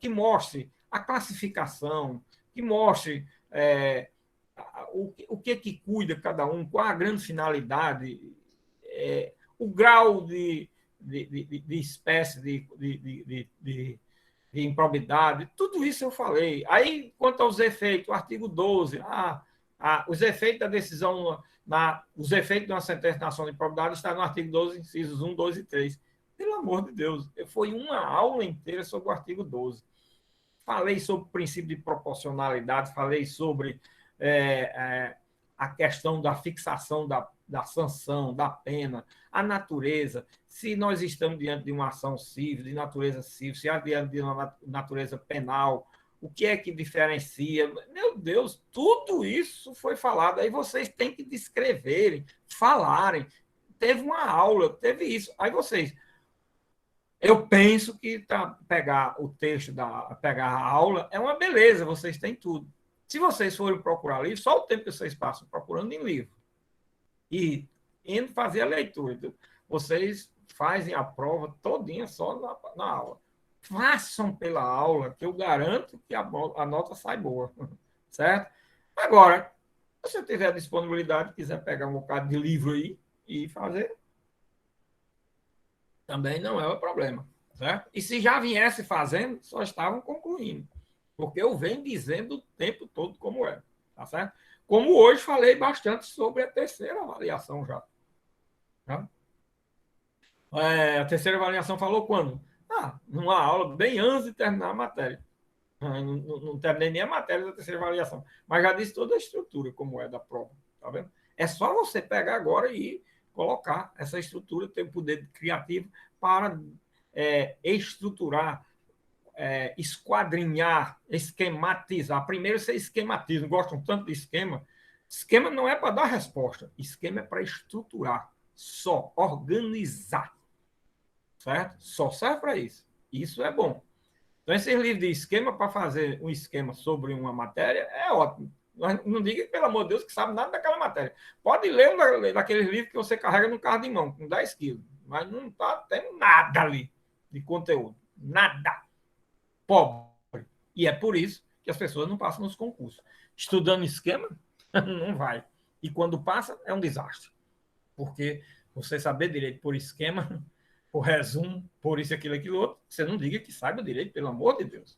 que mostre a classificação, que mostre o que cuida cada um, qual a grande finalidade, o grau de espécie de improbidade, tudo isso eu falei. Aí, quanto aos efeitos, o artigo 12, os efeitos da decisão, os efeitos de uma sentença na ação de improbidade está no artigo 12, incisos 1, 2 e 3. Pelo amor de Deus, foi uma aula inteira sobre o artigo 12. Falei sobre o princípio de proporcionalidade, falei sobre a questão da fixação da sanção, da pena, a natureza, se nós estamos diante de uma ação civil, de natureza civil, se há diante de uma natureza penal, o que é que diferencia? Meu Deus, tudo isso foi falado. Aí vocês têm que descreverem, falarem. Teve uma aula, teve isso. Aí vocês... Eu penso que pegar o texto, pegar a aula, é uma beleza, vocês têm tudo. Se vocês forem procurar livro, só o tempo que vocês passam procurando em livro e indo fazer a leitura, vocês fazem a prova todinha só na aula. Façam pela aula, que eu garanto que a nota sai boa, certo? Agora, se você tiver disponibilidade, quiser pegar um bocado de livro aí e fazer, também não é o problema, certo? E se já viesse fazendo, só estavam concluindo, porque eu venho dizendo o tempo todo como é, tá certo? Como hoje falei bastante sobre a terceira avaliação já. Tá? A terceira avaliação falou quando? Numa aula bem antes de terminar a matéria. Não terminei nem a matéria da terceira avaliação, mas já disse toda a estrutura como é da prova, tá vendo? É só você pegar agora e colocar essa estrutura, ter o poder criativo para estruturar, esquadrinhar, esquematizar. Primeiro você esquematiza, gostam tanto de esquema. Esquema não é para dar resposta, esquema é para estruturar, só organizar, certo? Só serve para isso. Isso é bom. Então, esse livro de esquema para fazer um esquema sobre uma matéria é ótimo. Não diga, pelo amor de Deus, que sabe nada daquela matéria. Pode ler um daqueles livros que você carrega no carro de mão, com 10 quilos, mas não está tendo nada ali de conteúdo. Nada. Pobre. E é por isso que as pessoas não passam nos concursos. Estudando esquema, não vai. E quando passa, é um desastre. Porque você saber direito por esquema, por resumo, por isso, aquilo, outro, você não diga que saiba direito, pelo amor de Deus.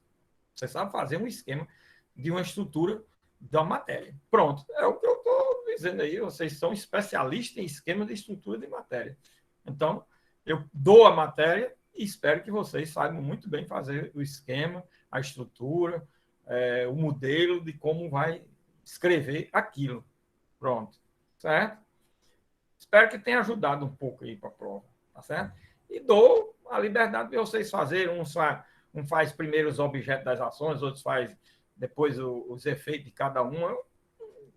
Você sabe fazer um esquema de uma estrutura da matéria. Pronto, é o que eu estou dizendo aí. Vocês são especialistas em esquema de estrutura de matéria. Então, eu dou a matéria e espero que vocês saibam muito bem fazer o esquema, a estrutura, o modelo de como vai escrever aquilo. Pronto, certo? Espero que tenha ajudado um pouco aí para a prova, tá certo? E dou a liberdade de vocês fazerem Um faz primeiro os objetos das ações, outros faz depois os efeitos de cada uma.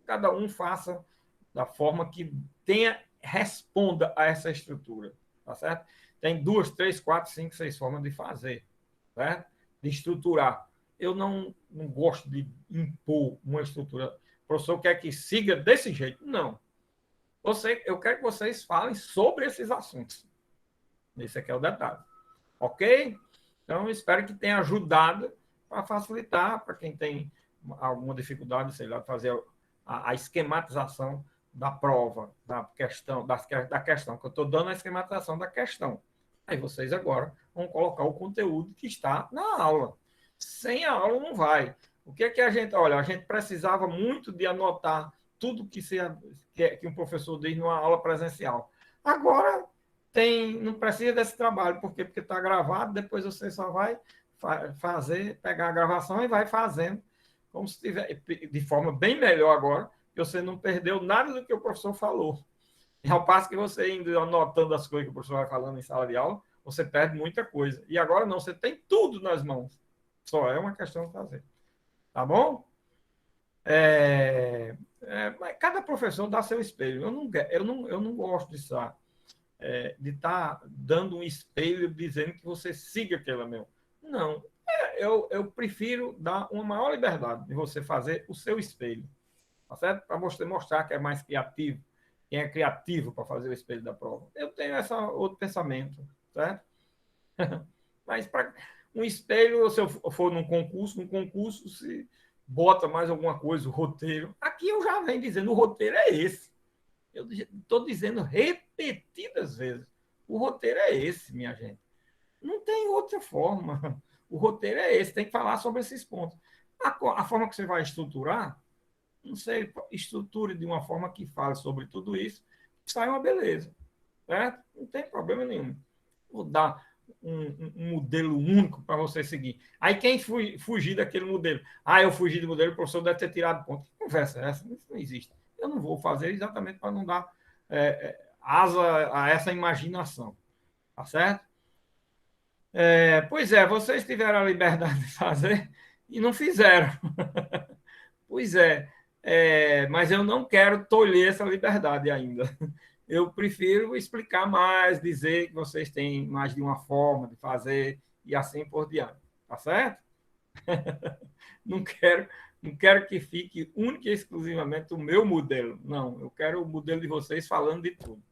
Cada um faça da forma que responda a essa estrutura, tá certo? Tem 2, 3, 4, 5, 6 formas de fazer, certo? De estruturar. Eu não gosto de impor uma estrutura. O professor quer que siga desse jeito. Não. Eu quero que vocês falem sobre esses assuntos. Esse aqui é o detalhe. Ok? Então, espero que tenha ajudado para facilitar para quem tem alguma dificuldade, sei lá, fazer a esquematização da prova, da questão, que eu estou dando a esquematização da questão. Aí vocês agora vão colocar o conteúdo que está na aula. Sem a aula não vai. O que é que a gente precisava muito de anotar tudo que um professor diz numa aula presencial. Agora não precisa desse trabalho, por quê? Porque está gravado, depois você só vai pegar a gravação e vai fazendo, como se tiver, de forma bem melhor agora, que você não perdeu nada do que o professor falou. E ao passo que você indo anotando as coisas que o professor vai falando em sala de aula, você perde muita coisa. E agora não, você tem tudo nas mãos. Só é uma questão de fazer. Tá bom? Mas cada professor dá seu espelho. Eu não gosto disso. De estar dando um espelho dizendo que você siga aquele meu. Não. Eu prefiro dar uma maior liberdade de você fazer o seu espelho. Tá certo? Para você mostrar que é mais criativo. Quem é criativo para fazer o espelho da prova. Eu tenho esse outro pensamento. Certo? Mas para um espelho, se eu for num concurso se bota mais alguma coisa, o roteiro. Aqui eu já venho dizendo, o roteiro é esse. Eu estou dizendo repetidas vezes. O roteiro é esse, minha gente. Não tem outra forma. O roteiro é esse, tem que falar sobre esses pontos. A forma que você vai estruturar, não sei, estruture de uma forma que fale sobre tudo isso, sai uma beleza. Certo? Não tem problema nenhum. Vou dar um modelo único para você seguir. Aí quem fugir daquele modelo? Eu fugi do modelo, o professor deve ter tirado ponto. Que conversa é essa? Isso não existe. Eu não vou fazer exatamente para não dar asa a essa imaginação. Tá certo? Pois é, vocês tiveram a liberdade de fazer e não fizeram. Pois mas eu não quero tolher essa liberdade ainda. Eu prefiro explicar mais, dizer que vocês têm mais de uma forma de fazer e assim por diante. Tá certo? Não quero que fique única e exclusivamente o meu modelo. Não, eu quero o modelo de vocês falando de tudo.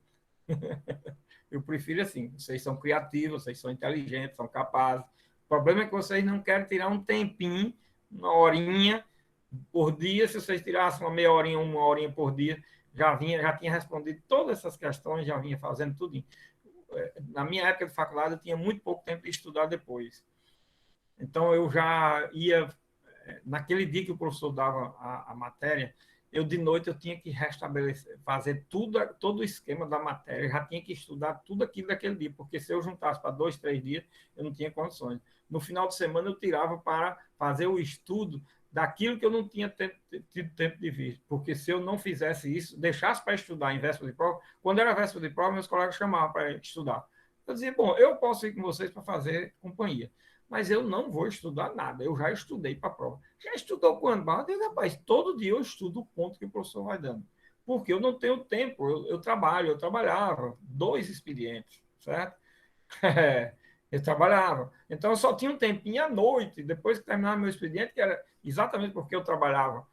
Eu prefiro assim, vocês são criativos, vocês são inteligentes, são capazes. O problema é que vocês não querem tirar um tempinho, uma horinha por dia. Se vocês tirassem uma meia horinha, uma horinha por dia, já tinha respondido todas essas questões, já vinha fazendo tudo. Na minha época de faculdade, eu tinha muito pouco tempo de estudar depois. Então, eu já ia... Naquele dia que o professor dava a matéria, de noite eu tinha que restabelecer, fazer todo o esquema da matéria, já tinha que estudar tudo aquilo daquele dia, porque se eu juntasse para 2, 3 dias, eu não tinha condições. No final de semana, eu tirava para fazer o estudo daquilo que eu não tinha tido tempo de ver, porque se eu não fizesse isso, deixasse para estudar em véspera de prova, quando era véspera de prova, meus colegas chamavam para estudar. Eu dizia, bom, eu posso ir com vocês para fazer companhia, mas eu não vou estudar nada, eu já estudei para a prova. Já estudou quando? Eu digo, rapaz, todo dia eu estudo o ponto que o professor vai dando, porque eu não tenho tempo, eu trabalhava 2 expedientes, certo? Eu trabalhava. Então, eu só tinha um tempinho à noite, depois que terminava meu expediente, que era exatamente porque eu trabalhava.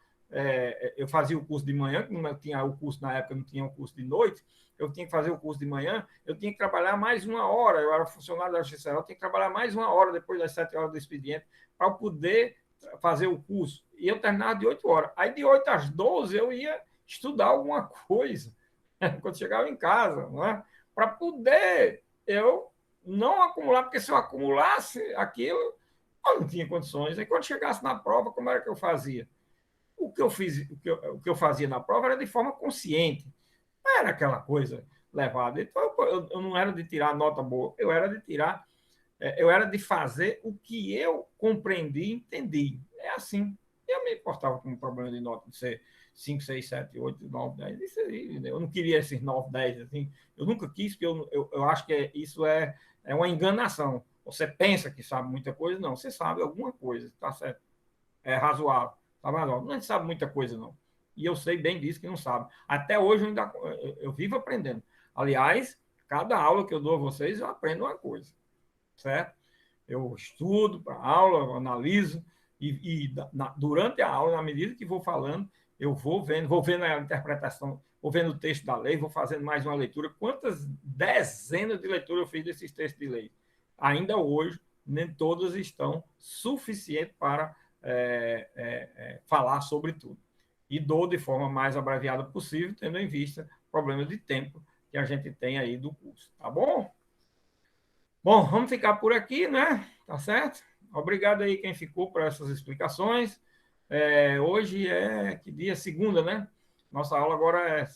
Eu fazia o curso de manhã, que não tinha o curso na época, não tinha o curso de noite, eu tinha que fazer o curso de manhã, eu tinha que trabalhar mais uma hora, eu era funcionário da Justiça, eu tinha que trabalhar mais uma hora depois das 7 horas do expediente, para poder fazer o curso. E eu terminava de 8 horas. Aí, de 8 às 12, eu ia estudar alguma coisa, quando chegava em casa, não é? Para poder eu não acumular, porque se eu acumulasse aquilo, eu não tinha condições. Aí quando chegasse na prova, como era que eu fazia? O que eu fazia na prova era de forma consciente, não era aquela coisa levada. Então, eu não era de tirar nota boa, eu era de fazer o que eu compreendi e entendi. É assim. Eu me importava com o problema de nota de ser 5, 6, 7, 8, 9, 10. Isso aí, eu não queria esses 9, 10. Assim. Eu nunca quis, porque eu acho que isso é uma enganação. Você pensa que sabe muita coisa? Não, você sabe alguma coisa, está certo? É razoável, tá razoável. Não sabe muita coisa, não. E eu sei bem disso que não sabe. Até hoje eu vivo aprendendo. Aliás, cada aula que eu dou a vocês, eu aprendo uma coisa, certo? Eu estudo para a aula, eu analiso, durante a aula, na medida que vou falando, eu vou vendo a interpretação, vou vendo o texto da lei, vou fazendo mais uma leitura. Quantas dezenas de leituras eu fiz desses textos de lei? Ainda hoje, nem todas estão suficientes para falar sobre tudo. E dou de forma mais abreviada possível, tendo em vista o problema de tempo que a gente tem aí do curso. Tá bom? Bom, vamos ficar por aqui, né? Tá certo? Obrigado aí quem ficou por essas explicações. Hoje é que dia? Segunda, né? Nossa aula agora é